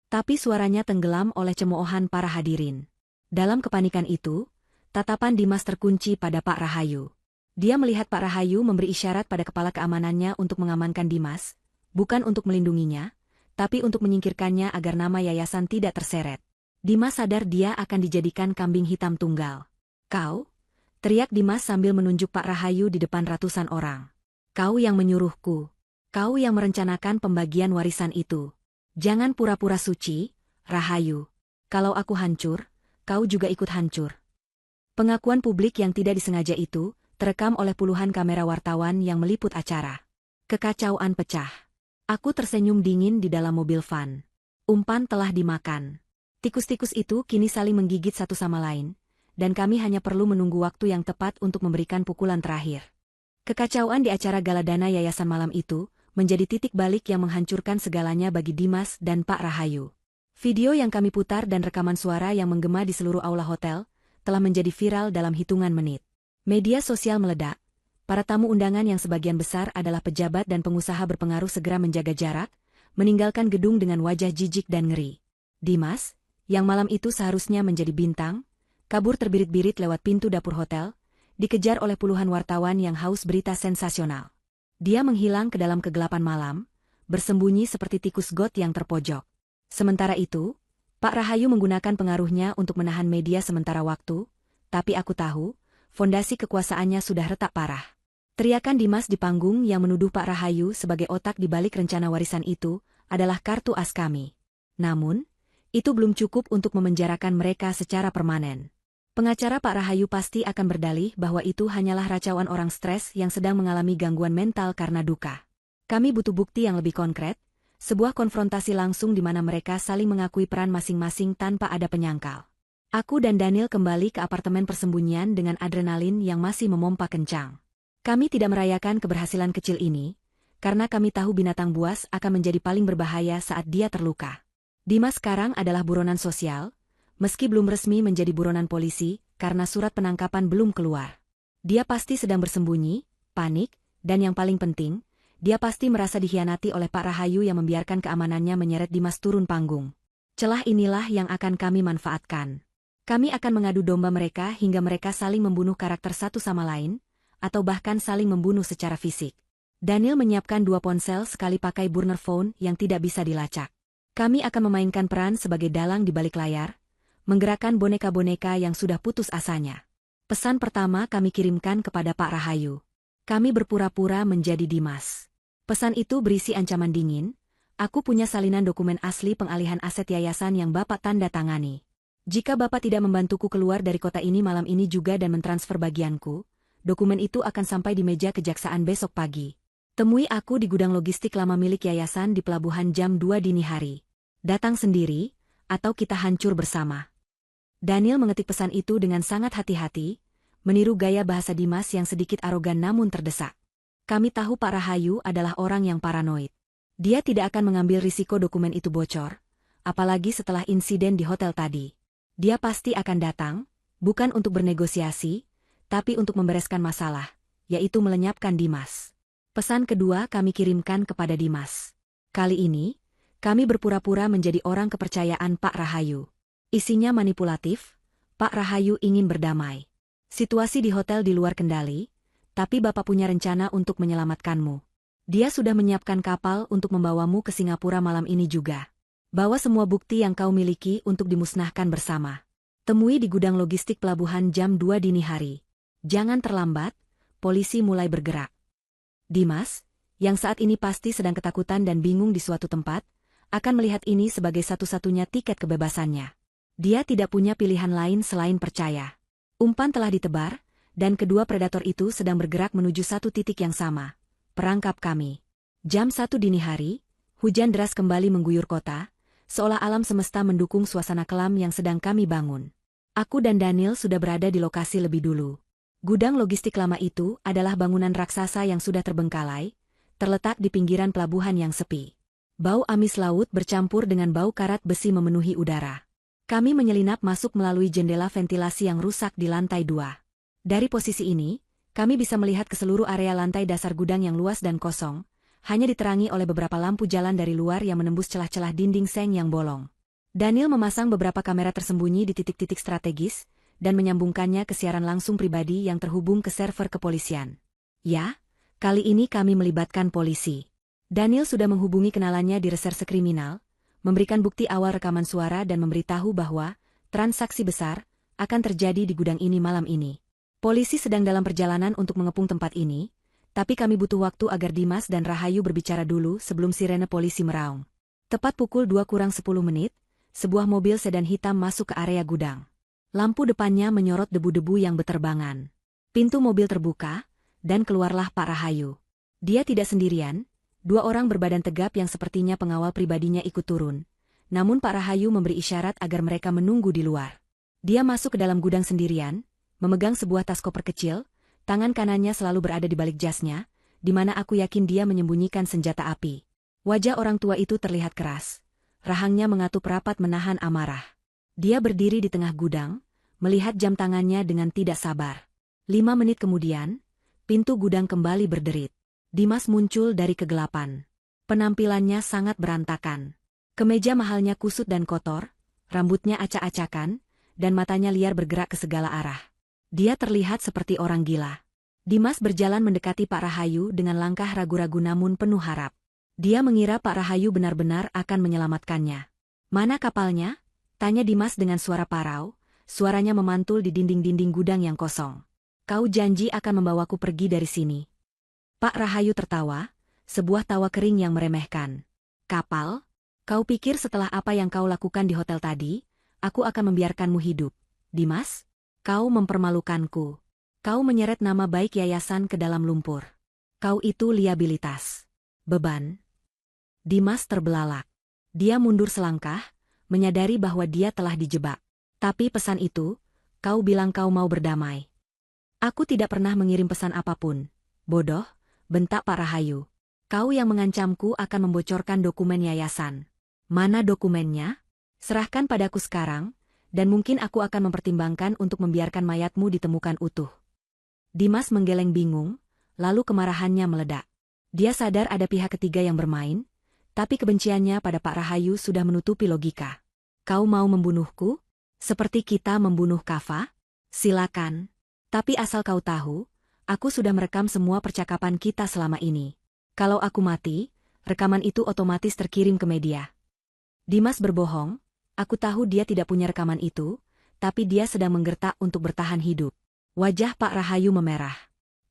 Tapi suaranya tenggelam oleh cemoohan para hadirin. Dalam kepanikan itu, tatapan Dimas terkunci pada Pak Rahayu. Dia melihat Pak Rahayu memberi isyarat pada kepala keamanannya untuk mengamankan Dimas, bukan untuk melindunginya, tapi untuk menyingkirkannya agar nama yayasan tidak terseret. Dimas sadar dia akan dijadikan kambing hitam tunggal. "Kau?" teriak Dimas sambil menunjuk Pak Rahayu di depan ratusan orang. "Kau yang menyuruhku. Kau yang merencanakan pembagian warisan itu. Jangan pura-pura suci, Rahayu. Kalau aku hancur, kau juga ikut hancur." Pengakuan publik yang tidak disengaja itu terekam oleh puluhan kamera wartawan yang meliput acara. Kekacauan pecah. Aku tersenyum dingin di dalam mobil van. Umpan telah dimakan. Tikus-tikus itu kini saling menggigit satu sama lain, dan kami hanya perlu menunggu waktu yang tepat untuk memberikan pukulan terakhir. Kekacauan di acara gala dana yayasan malam itu menjadi titik balik yang menghancurkan segalanya bagi Dimas dan Pak Rahayu. Video yang kami putar dan rekaman suara yang menggema di seluruh aula hotel telah menjadi viral dalam hitungan menit. Media sosial meledak. Para tamu undangan yang sebagian besar adalah pejabat dan pengusaha berpengaruh segera menjaga jarak, meninggalkan gedung dengan wajah jijik dan ngeri. Dimas, yang malam itu seharusnya menjadi bintang, kabur terbirit-birit lewat pintu dapur hotel, dikejar oleh puluhan wartawan yang haus berita sensasional. Dia menghilang ke dalam kegelapan malam, bersembunyi seperti tikus got yang terpojok. Sementara itu, Pak Rahayu menggunakan pengaruhnya untuk menahan media sementara waktu, tapi aku tahu, fondasi kekuasaannya sudah retak parah. Teriakan Dimas di panggung yang menuduh Pak Rahayu sebagai otak di balik rencana warisan itu adalah kartu as kami. Namun, itu belum cukup untuk memenjarakan mereka secara permanen. Pengacara Pak Rahayu pasti akan berdalih bahwa itu hanyalah racauan orang stres yang sedang mengalami gangguan mental karena duka. Kami butuh bukti yang lebih konkret, sebuah konfrontasi langsung di mana mereka saling mengakui peran masing-masing tanpa ada penyangkal. Aku dan Daniel kembali ke apartemen persembunyian dengan adrenalin yang masih memompa kencang. Kami tidak merayakan keberhasilan kecil ini, karena kami tahu binatang buas akan menjadi paling berbahaya saat dia terluka. Dimas sekarang adalah buronan sosial, meski belum resmi menjadi buronan polisi, karena surat penangkapan belum keluar. Dia pasti sedang bersembunyi, panik, dan yang paling penting, dia pasti merasa dikhianati oleh Pak Rahayu yang membiarkan keamanannya menyeret Dimas turun panggung. Celah inilah yang akan kami manfaatkan. Kami akan mengadu domba mereka hingga mereka saling membunuh karakter satu sama lain, atau bahkan saling membunuh secara fisik. Daniel menyiapkan 2 ponsel sekali pakai burner phone yang tidak bisa dilacak. Kami akan memainkan peran sebagai dalang di balik layar, menggerakkan boneka-boneka yang sudah putus asanya. Pesan pertama kami kirimkan kepada Pak Rahayu. Kami berpura-pura menjadi Dimas. Pesan itu berisi ancaman dingin, aku punya salinan dokumen asli pengalihan aset yayasan yang Bapak tanda tangani. Jika Bapak tidak membantuku keluar dari kota ini malam ini juga dan mentransfer bagianku, dokumen itu akan sampai di meja kejaksaan besok pagi. Temui aku di gudang logistik lama milik yayasan di pelabuhan jam 2 dini hari. Datang sendiri, atau kita hancur bersama. Daniel mengetik pesan itu dengan sangat hati-hati, meniru gaya bahasa Dimas yang sedikit arogan namun terdesak. Kami tahu Pak Rahayu adalah orang yang paranoid. Dia tidak akan mengambil risiko dokumen itu bocor, apalagi setelah insiden di hotel tadi. Dia pasti akan datang, bukan untuk bernegosiasi, tapi untuk membereskan masalah, yaitu melenyapkan Dimas. Pesan kedua kami kirimkan kepada Dimas. Kali ini, kami berpura-pura menjadi orang kepercayaan Pak Rahayu. Isinya manipulatif, Pak Rahayu ingin berdamai. Situasi di hotel di luar kendali, tapi Bapak punya rencana untuk menyelamatkanmu. Dia sudah menyiapkan kapal untuk membawamu ke Singapura malam ini juga. Bawa semua bukti yang kau miliki untuk dimusnahkan bersama. Temui di gudang logistik pelabuhan jam 2 dini hari. Jangan terlambat, polisi mulai bergerak. Dimas, yang saat ini pasti sedang ketakutan dan bingung di suatu tempat, akan melihat ini sebagai satu-satunya tiket kebebasannya. Dia tidak punya pilihan lain selain percaya. Umpan telah ditebar, dan kedua predator itu sedang bergerak menuju satu titik yang sama. Perangkap kami. Jam 1 dini hari, hujan deras kembali mengguyur kota, seolah alam semesta mendukung suasana kelam yang sedang kami bangun. Aku dan Daniel sudah berada di lokasi lebih dulu. Gudang logistik lama itu adalah bangunan raksasa yang sudah terbengkalai, terletak di pinggiran pelabuhan yang sepi. Bau amis laut bercampur dengan bau karat besi memenuhi udara. Kami menyelinap masuk melalui jendela ventilasi yang rusak di lantai 2. Dari posisi ini, kami bisa melihat ke seluruh area lantai dasar gudang yang luas dan kosong, hanya diterangi oleh beberapa lampu jalan dari luar yang menembus celah-celah dinding seng yang bolong. Daniel memasang beberapa kamera tersembunyi di titik-titik strategis, dan menyambungkannya ke siaran langsung pribadi yang terhubung ke server kepolisian. Ya, kali ini kami melibatkan polisi. Daniel sudah menghubungi kenalannya di reserse kriminal, memberikan bukti awal rekaman suara dan memberitahu bahwa transaksi besar akan terjadi di gudang ini malam ini. Polisi sedang dalam perjalanan untuk mengepung tempat ini, tapi kami butuh waktu agar Dimas dan Rahayu berbicara dulu sebelum sirene polisi meraung. Tepat pukul 2:10, sebuah mobil sedan hitam masuk ke area gudang. Lampu depannya menyorot debu-debu yang beterbangan. Pintu mobil terbuka, dan keluarlah Pak Rahayu. Dia tidak sendirian, 2 orang berbadan tegap yang sepertinya pengawal pribadinya ikut turun. Namun Pak Rahayu memberi isyarat agar mereka menunggu di luar. Dia masuk ke dalam gudang sendirian, memegang sebuah tas koper kecil. Tangan kanannya selalu berada di balik jasnya, di mana aku yakin dia menyembunyikan senjata api. Wajah orang tua itu terlihat keras. Rahangnya mengatup rapat menahan amarah. Dia berdiri di tengah gudang, melihat jam tangannya dengan tidak sabar. 5 menit kemudian, pintu gudang kembali berderit. Dimas muncul dari kegelapan. Penampilannya sangat berantakan. Kemeja mahalnya kusut dan kotor, rambutnya acak-acakan, dan matanya liar bergerak ke segala arah. Dia terlihat seperti orang gila. Dimas berjalan mendekati Pak Rahayu dengan langkah ragu-ragu namun penuh harap. Dia mengira Pak Rahayu benar-benar akan menyelamatkannya. "Mana kapalnya?" tanya Dimas dengan suara parau, suaranya memantul di dinding-dinding gudang yang kosong. "Kau janji akan membawaku pergi dari sini." Pak Rahayu tertawa, sebuah tawa kering yang meremehkan. "Kapal? Kau pikir setelah apa yang kau lakukan di hotel tadi, aku akan membiarkanmu hidup? Dimas? Kau mempermalukanku. Kau menyeret nama baik yayasan ke dalam lumpur. Kau itu liabilitas. Beban." Dimas terbelalak. Dia mundur selangkah, menyadari bahwa dia telah dijebak. Tapi pesan itu, kau bilang kau mau berdamai. Aku tidak pernah mengirim pesan apapun. Bodoh, bentak Pak Rahayu. Kau yang mengancamku akan membocorkan dokumen yayasan. Mana dokumennya? Serahkan padaku sekarang, dan mungkin aku akan mempertimbangkan untuk membiarkan mayatmu ditemukan utuh. Dimas menggeleng bingung, lalu kemarahannya meledak. Dia sadar ada pihak ketiga yang bermain, tapi kebenciannya pada Pak Rahayu sudah menutupi logika. Kau mau membunuhku? Seperti kita membunuh Kava? Silakan. Tapi asal kau tahu, aku sudah merekam semua percakapan kita selama ini. Kalau aku mati, rekaman itu otomatis terkirim ke media. Dimas berbohong, aku tahu dia tidak punya rekaman itu, tapi dia sedang menggertak untuk bertahan hidup. Wajah Pak Rahayu memerah.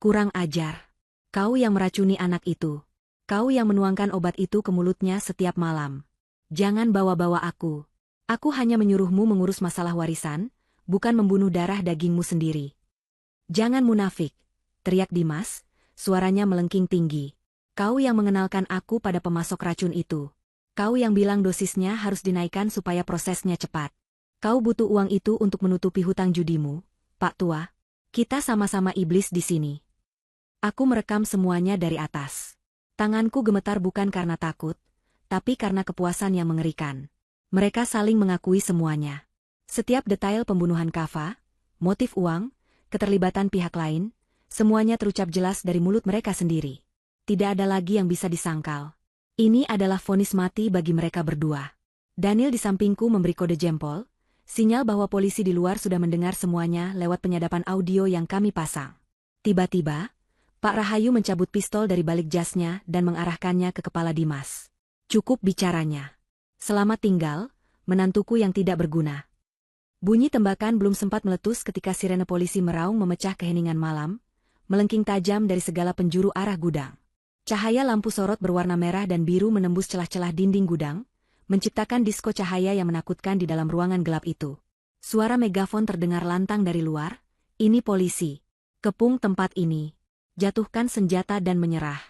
Kurang ajar. Kau yang meracuni anak itu. Kau yang menuangkan obat itu ke mulutnya setiap malam. Jangan bawa-bawa aku. Aku hanya menyuruhmu mengurus masalah warisan, bukan membunuh darah dagingmu sendiri. Jangan munafik, teriak Dimas, suaranya melengking tinggi. Kau yang mengenalkan aku pada pemasok racun itu. Kau yang bilang dosisnya harus dinaikkan supaya prosesnya cepat. Kau butuh uang itu untuk menutupi hutang judimu, Pak Tua. Kita sama-sama iblis di sini. Aku merekam semuanya dari atas. Tanganku gemetar bukan karena takut, tapi karena kepuasan yang mengerikan. Mereka saling mengakui semuanya. Setiap detail pembunuhan Kava, motif uang, keterlibatan pihak lain, semuanya terucap jelas dari mulut mereka sendiri. Tidak ada lagi yang bisa disangkal. Ini adalah vonis mati bagi mereka berdua. Daniel di sampingku memberi kode jempol, sinyal bahwa polisi di luar sudah mendengar semuanya lewat penyadapan audio yang kami pasang. Tiba-tiba, Pak Rahayu mencabut pistol dari balik jasnya dan mengarahkannya ke kepala Dimas. Cukup bicaranya. Selamat tinggal, menantuku yang tidak berguna. Bunyi tembakan belum sempat meletus ketika sirene polisi meraung memecah keheningan malam, melengking tajam dari segala penjuru arah gudang. Cahaya lampu sorot berwarna merah dan biru menembus celah-celah dinding gudang, menciptakan disko cahaya yang menakutkan di dalam ruangan gelap itu. Suara megafon terdengar lantang dari luar, "Ini polisi. Kepung tempat ini. Jatuhkan senjata dan menyerah."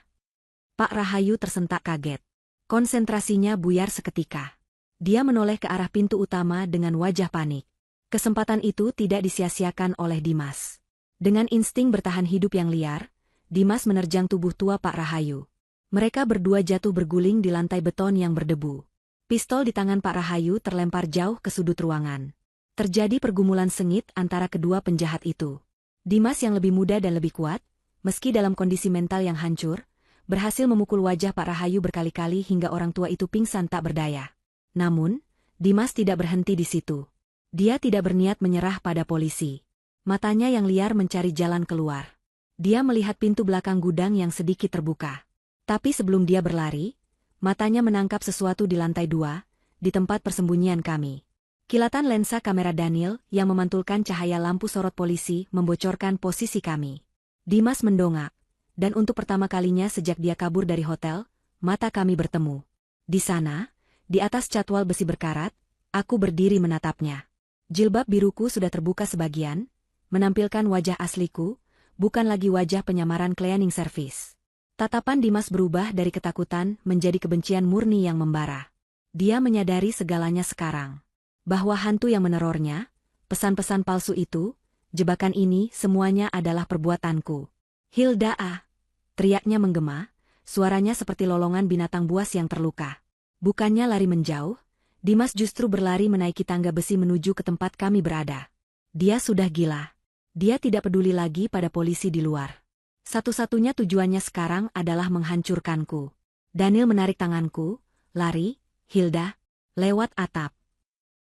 Pak Rahayu tersentak kaget. Konsentrasinya buyar seketika. Dia menoleh ke arah pintu utama dengan wajah panik. Kesempatan itu tidak disia-siakan oleh Dimas. Dengan insting bertahan hidup yang liar, Dimas menerjang tubuh tua Pak Rahayu. Mereka berdua jatuh berguling di lantai beton yang berdebu. Pistol di tangan Pak Rahayu terlempar jauh ke sudut ruangan. Terjadi pergumulan sengit antara kedua penjahat itu. Dimas yang lebih muda dan lebih kuat, meski dalam kondisi mental yang hancur, berhasil memukul wajah Pak Rahayu berkali-kali hingga orang tua itu pingsan tak berdaya. Namun, Dimas tidak berhenti di situ. Dia tidak berniat menyerah pada polisi. Matanya yang liar mencari jalan keluar. Dia melihat pintu belakang gudang yang sedikit terbuka. Tapi sebelum dia berlari, matanya menangkap sesuatu di lantai 2, di tempat persembunyian kami. Kilatan lensa kamera Daniel yang memantulkan cahaya lampu sorot polisi membocorkan posisi kami. Dimas mendongak, dan untuk pertama kalinya sejak dia kabur dari hotel, mata kami bertemu. Di sana, di atas catwal besi berkarat, aku berdiri menatapnya. Jilbab biruku sudah terbuka sebagian, menampilkan wajah asliku, bukan lagi wajah penyamaran cleaning service. Tatapan Dimas berubah dari ketakutan menjadi kebencian murni yang membara. Dia menyadari segalanya sekarang. Bahwa hantu yang menerornya, pesan-pesan palsu itu, jebakan ini semuanya adalah perbuatanku. "Hilda ah!" teriaknya menggema, suaranya seperti lolongan binatang buas yang terluka. Bukannya lari menjauh, Dimas justru berlari menaiki tangga besi menuju ke tempat kami berada. Dia sudah gila. Dia tidak peduli lagi pada polisi di luar. Satu-satunya tujuannya sekarang adalah menghancurkanku. Daniel menarik tanganku, "Lari, Hilda," lewat atap.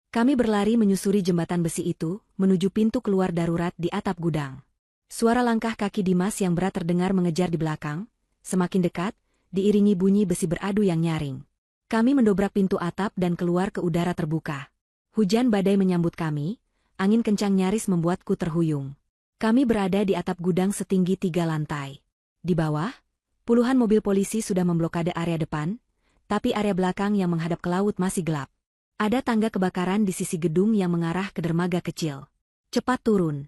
Kami berlari menyusuri jembatan besi itu, menuju pintu keluar darurat di atap gudang. Suara langkah kaki Dimas yang berat terdengar mengejar di belakang, semakin dekat, diiringi bunyi besi beradu yang nyaring. Kami mendobrak pintu atap dan keluar ke udara terbuka. Hujan badai menyambut kami, angin kencang nyaris membuatku terhuyung. Kami berada di atap gudang setinggi 3 lantai. Di bawah, puluhan mobil polisi sudah memblokade area depan, tapi area belakang yang menghadap ke laut masih gelap. Ada tangga kebakaran di sisi gedung yang mengarah ke dermaga kecil. "Cepat turun,"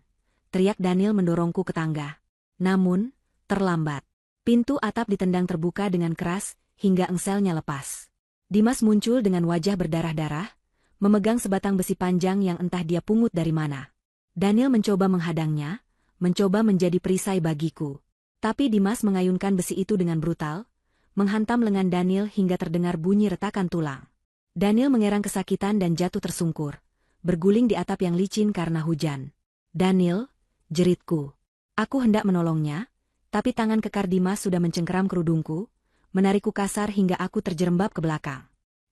teriak Daniel mendorongku ke tangga. Namun, terlambat. Pintu atap ditendang terbuka dengan keras, hingga engselnya lepas. Dimas muncul dengan wajah berdarah-darah, memegang sebatang besi panjang yang entah dia pungut dari mana. Daniel mencoba menghadangnya, mencoba menjadi perisai bagiku. Tapi Dimas mengayunkan besi itu dengan brutal, menghantam lengan Daniel hingga terdengar bunyi retakan tulang. Daniel mengerang kesakitan dan jatuh tersungkur, berguling di atap yang licin karena hujan. "Daniel," jeritku. Aku hendak menolongnya, tapi tangan kekar Dimas sudah mencengkeram kerudungku, menarikku kasar hingga aku terjerembab ke belakang.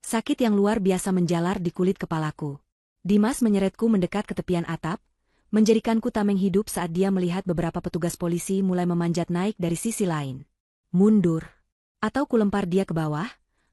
Sakit yang luar biasa menjalar di kulit kepalaku. Dimas menyeretku mendekat ke tepian atap, menjadikanku tameng hidup saat dia melihat beberapa petugas polisi mulai memanjat naik dari sisi lain. "Mundur, atau kulempar dia ke bawah,"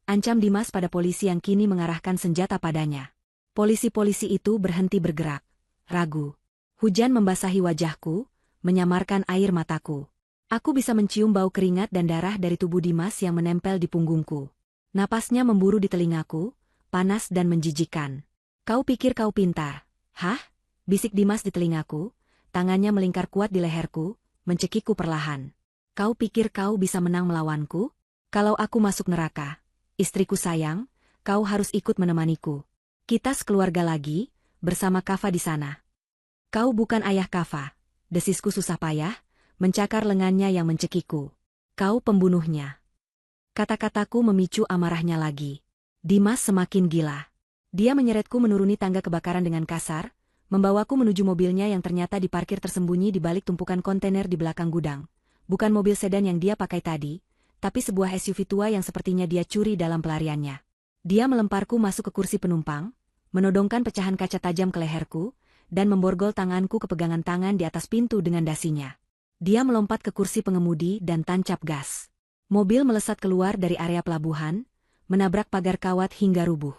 ancam Dimas pada polisi yang kini mengarahkan senjata padanya. Polisi-polisi itu berhenti bergerak, ragu. Hujan membasahi wajahku, menyamarkan air mataku. Aku bisa mencium bau keringat dan darah dari tubuh Dimas yang menempel di punggungku. Napasnya memburu di telingaku, panas dan menjijikkan. "Kau pikir kau pintar, hah?" bisik Dimas di telingaku, tangannya melingkar kuat di leherku, mencekikku perlahan. "Kau pikir kau bisa menang melawanku? Kalau aku masuk neraka, istriku sayang, kau harus ikut menemaniku. Kita sekeluarga lagi, bersama Kava di sana." "Kau bukan ayah Kava," desisku susah payah, mencakar lengannya yang mencekikku. "Kau pembunuhnya." Kata-kataku memicu amarahnya lagi. Dimas semakin gila. Dia menyeretku menuruni tangga kebakaran dengan kasar, membawaku menuju mobilnya yang ternyata diparkir tersembunyi di balik tumpukan kontainer di belakang gudang. Bukan mobil sedan yang dia pakai tadi, tapi sebuah SUV tua yang sepertinya dia curi dalam pelariannya. Dia melemparku masuk ke kursi penumpang, menodongkan pecahan kaca tajam ke leherku, dan memborgol tanganku ke pegangan tangan di atas pintu dengan dasinya. Dia melompat ke kursi pengemudi dan tancap gas. Mobil melesat keluar dari area pelabuhan, menabrak pagar kawat hingga rubuh.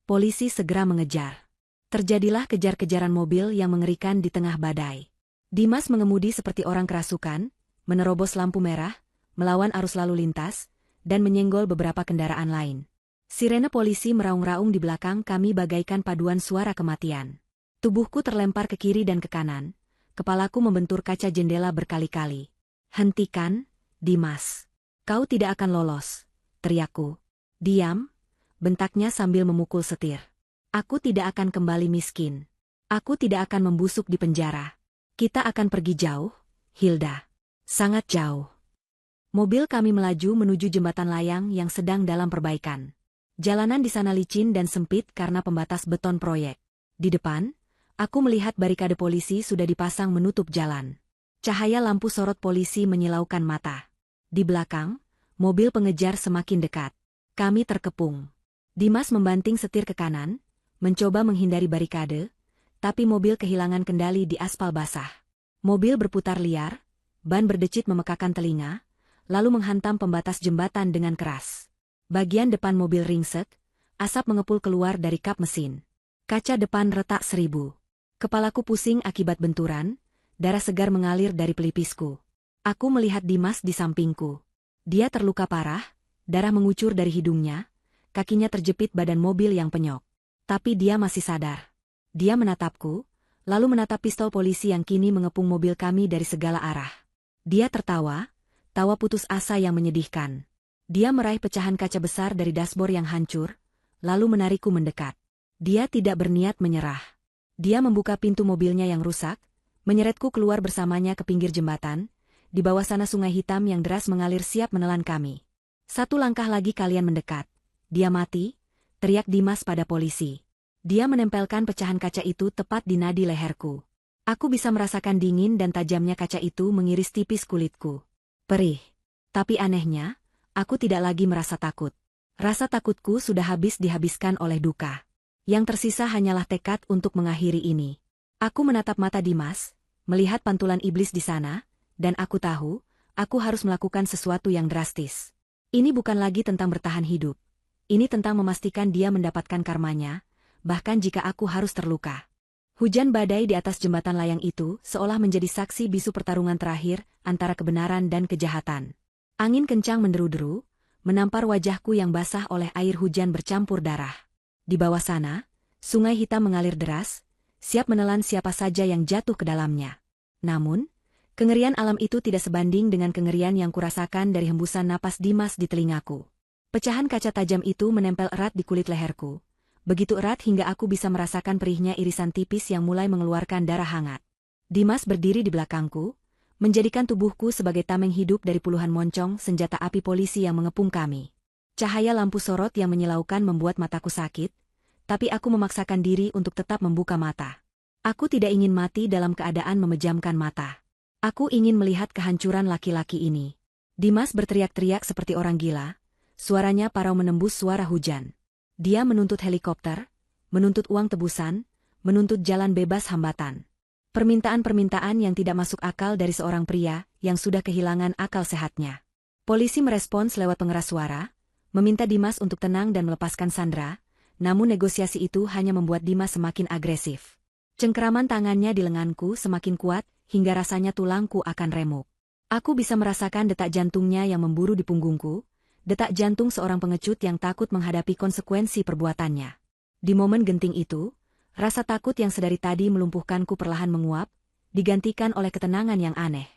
Polisi segera mengejar. Terjadilah kejar-kejaran mobil yang mengerikan di tengah badai. Dimas mengemudi seperti orang kerasukan, menerobos lampu merah, melawan arus lalu lintas, dan menyenggol beberapa kendaraan lain. Sirene polisi meraung-raung di belakang kami bagaikan paduan suara kematian. Tubuhku terlempar ke kiri dan ke kanan, kepalaku membentur kaca jendela berkali-kali. "Hentikan, Dimas. Kau tidak akan lolos," teriakku. "Diam," bentaknya sambil memukul setir. "Aku tidak akan kembali miskin. Aku tidak akan membusuk di penjara. Kita akan pergi jauh, Hilda. Sangat jauh." Mobil kami melaju menuju jembatan layang yang sedang dalam perbaikan. Jalanan di sana licin dan sempit karena pembatas beton proyek. Di depan, aku melihat barikade polisi sudah dipasang menutup jalan. Cahaya lampu sorot polisi menyilaukan mata. Di belakang, mobil pengejar semakin dekat. Kami terkepung. Dimas membanting setir ke kanan, mencoba menghindari barikade, tapi mobil kehilangan kendali di aspal basah. Mobil berputar liar, ban berdecit memekakan telinga, lalu menghantam pembatas jembatan dengan keras. Bagian depan mobil ringsek, asap mengepul keluar dari kap mesin. Kaca depan retak 1000. Kepalaku pusing akibat benturan, darah segar mengalir dari pelipisku. Aku melihat Dimas di sampingku. Dia terluka parah, darah mengucur dari hidungnya, kakinya terjepit badan mobil yang penyok. Tapi dia masih sadar. Dia menatapku, lalu menatap pistol polisi yang kini mengepung mobil kami dari segala arah. Dia tertawa, tawa putus asa yang menyedihkan. Dia meraih pecahan kaca besar dari dashboard yang hancur, lalu menarikku mendekat. Dia tidak berniat menyerah. Dia membuka pintu mobilnya yang rusak, menyeretku keluar bersamanya ke pinggir jembatan. Di bawah sana sungai hitam yang deras mengalir siap menelan kami. "Satu langkah lagi kalian mendekat. Dia mati," teriak Dimas pada polisi. Dia menempelkan pecahan kaca itu tepat di nadi leherku. Aku bisa merasakan dingin dan tajamnya kaca itu mengiris tipis kulitku. Perih. Tapi anehnya, aku tidak lagi merasa takut. Rasa takutku sudah habis dihabiskan oleh duka. Yang tersisa hanyalah tekad untuk mengakhiri ini. Aku menatap mata Dimas, melihat pantulan iblis di sana, dan aku tahu, aku harus melakukan sesuatu yang drastis. Ini bukan lagi tentang bertahan hidup. Ini tentang memastikan dia mendapatkan karmanya, bahkan jika aku harus terluka. Hujan badai di atas jembatan layang itu seolah menjadi saksi bisu pertarungan terakhir antara kebenaran dan kejahatan. Angin kencang menderu-deru, menampar wajahku yang basah oleh air hujan bercampur darah. Di bawah sana, sungai hitam mengalir deras, siap menelan siapa saja yang jatuh ke dalamnya. Namun, kengerian alam itu tidak sebanding dengan kengerian yang kurasakan dari hembusan napas Dimas di telingaku. Pecahan kaca tajam itu menempel erat di kulit leherku, Begitu erat hingga aku bisa merasakan perihnya irisan tipis yang mulai mengeluarkan darah hangat. Dimas berdiri di belakangku, menjadikan tubuhku sebagai tameng hidup dari puluhan moncong senjata api polisi yang mengepung kami. Cahaya lampu sorot yang menyilaukan membuat mataku sakit, tapi aku memaksakan diri untuk tetap membuka mata. Aku tidak ingin mati dalam keadaan memejamkan mata. Aku ingin melihat kehancuran laki-laki ini. Dimas berteriak-teriak seperti orang gila, suaranya parau menembus suara hujan. Dia menuntut helikopter, menuntut uang tebusan, menuntut jalan bebas hambatan. Permintaan-permintaan yang tidak masuk akal dari seorang pria yang sudah kehilangan akal sehatnya. Polisi merespons lewat pengeras suara, meminta Dimas untuk tenang dan melepaskan Sandra, namun negosiasi itu hanya membuat Dimas semakin agresif. Cengkeraman tangannya di lenganku semakin kuat hingga rasanya tulangku akan remuk. Aku bisa merasakan detak jantungnya yang memburu di punggungku, detak jantung seorang pengecut yang takut menghadapi konsekuensi perbuatannya. Di momen genting itu, rasa takut yang sedari tadi melumpuhkanku perlahan menguap, digantikan oleh ketenangan yang aneh.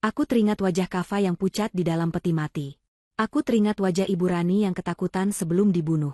Aku teringat wajah Kava yang pucat di dalam peti mati. Aku teringat wajah Ibu Rani yang ketakutan sebelum dibunuh.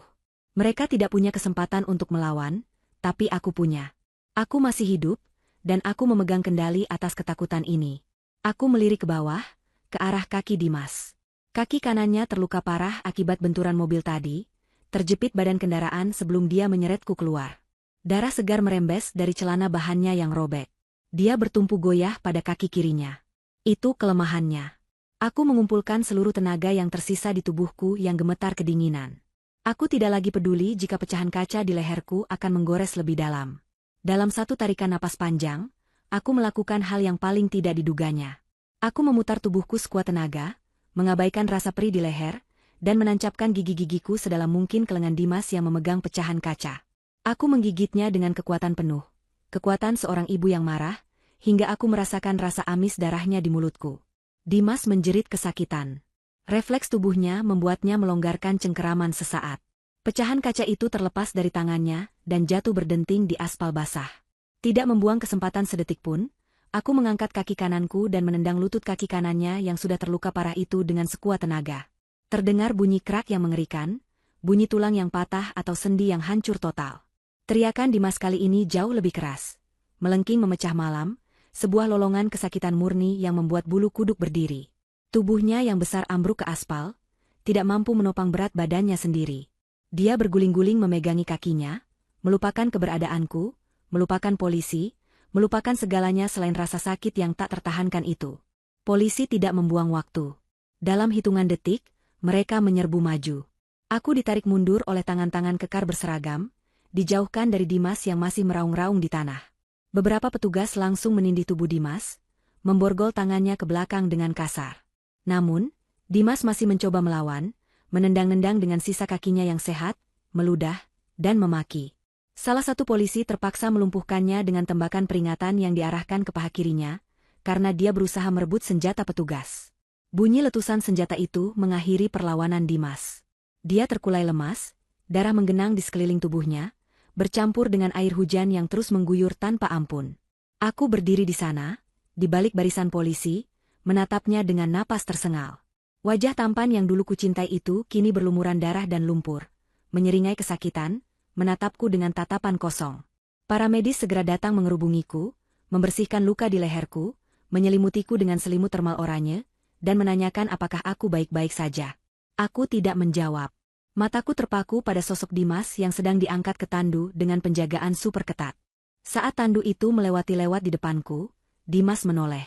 Mereka tidak punya kesempatan untuk melawan, tapi aku punya. Aku masih hidup, dan aku memegang kendali atas ketakutan ini. Aku melirik ke bawah, ke arah kaki Dimas. Kaki kanannya terluka parah akibat benturan mobil tadi, terjepit badan kendaraan sebelum dia menyeretku keluar. Darah segar merembes dari celana bahannya yang robek. Dia bertumpu goyah pada kaki kirinya. Itu kelemahannya. Aku mengumpulkan seluruh tenaga yang tersisa di tubuhku yang gemetar kedinginan. Aku tidak lagi peduli jika pecahan kaca di leherku akan menggores lebih dalam. Dalam satu tarikan napas panjang, aku melakukan hal yang paling tidak diduganya. Aku memutar tubuhku sekuat tenaga, mengabaikan rasa perih di leher, dan menancapkan gigi-gigiku sedalam mungkin ke lengan Dimas yang memegang pecahan kaca. Aku menggigitnya dengan kekuatan penuh, kekuatan seorang ibu yang marah, hingga aku merasakan rasa amis darahnya di mulutku. Dimas menjerit kesakitan. Refleks tubuhnya membuatnya melonggarkan cengkeraman sesaat. Pecahan kaca itu terlepas dari tangannya dan jatuh berdenting di aspal basah. Tidak membuang kesempatan sedetik pun, aku mengangkat kaki kananku dan menendang lutut kaki kanannya yang sudah terluka parah itu dengan sekuat tenaga. Terdengar bunyi krak yang mengerikan, bunyi tulang yang patah atau sendi yang hancur total. Teriakan Dimas kali ini jauh lebih keras. Melengking memecah malam, sebuah lolongan kesakitan murni yang membuat bulu kuduk berdiri. Tubuhnya yang besar ambruk ke aspal, tidak mampu menopang berat badannya sendiri. Dia berguling-guling memegangi kakinya, melupakan keberadaanku, melupakan polisi, melupakan segalanya selain rasa sakit yang tak tertahankan itu. Polisi tidak membuang waktu. Dalam hitungan detik, mereka menyerbu maju. Aku ditarik mundur oleh tangan-tangan kekar berseragam, dijauhkan dari Dimas yang masih meraung-raung di tanah. Beberapa petugas langsung menindih tubuh Dimas, memborgol tangannya ke belakang dengan kasar. Namun, Dimas masih mencoba melawan, menendang-nendang dengan sisa kakinya yang sehat, meludah, dan memaki. Salah satu polisi terpaksa melumpuhkannya dengan tembakan peringatan yang diarahkan ke paha kirinya, karena dia berusaha merebut senjata petugas. Bunyi letusan senjata itu mengakhiri perlawanan Dimas. Dia terkulai lemas, darah menggenang di sekeliling tubuhnya, bercampur dengan air hujan yang terus mengguyur tanpa ampun. Aku berdiri di sana, di balik barisan polisi, menatapnya dengan napas tersengal. Wajah tampan yang dulu kucintai itu kini berlumuran darah dan lumpur, menyeringai kesakitan, menatapku dengan tatapan kosong. Para medis segera datang mengerubungiku, membersihkan luka di leherku, menyelimutiku dengan selimut termal oranye, dan menanyakan apakah aku baik-baik saja. Aku tidak menjawab. Mataku terpaku pada sosok Dimas yang sedang diangkat ke tandu dengan penjagaan super ketat. Saat tandu itu melewati-lewat di depanku, Dimas menoleh.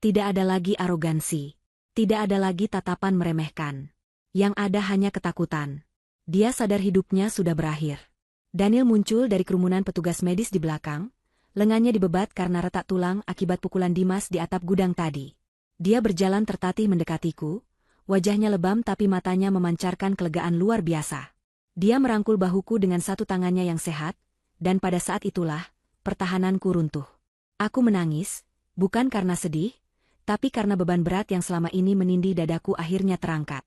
Tidak ada lagi arogansi. Tidak ada lagi tatapan meremehkan. Yang ada hanya ketakutan. Dia sadar hidupnya sudah berakhir. Daniel muncul dari kerumunan petugas medis di belakang, lengannya dibebat karena retak tulang akibat pukulan Dimas di atap gudang tadi. Dia berjalan tertatih mendekatiku, wajahnya lebam tapi matanya memancarkan kelegaan luar biasa. Dia merangkul bahuku dengan satu tangannya yang sehat, dan pada saat itulah, pertahananku runtuh. Aku menangis, bukan karena sedih, tapi karena beban berat yang selama ini menindih dadaku akhirnya terangkat.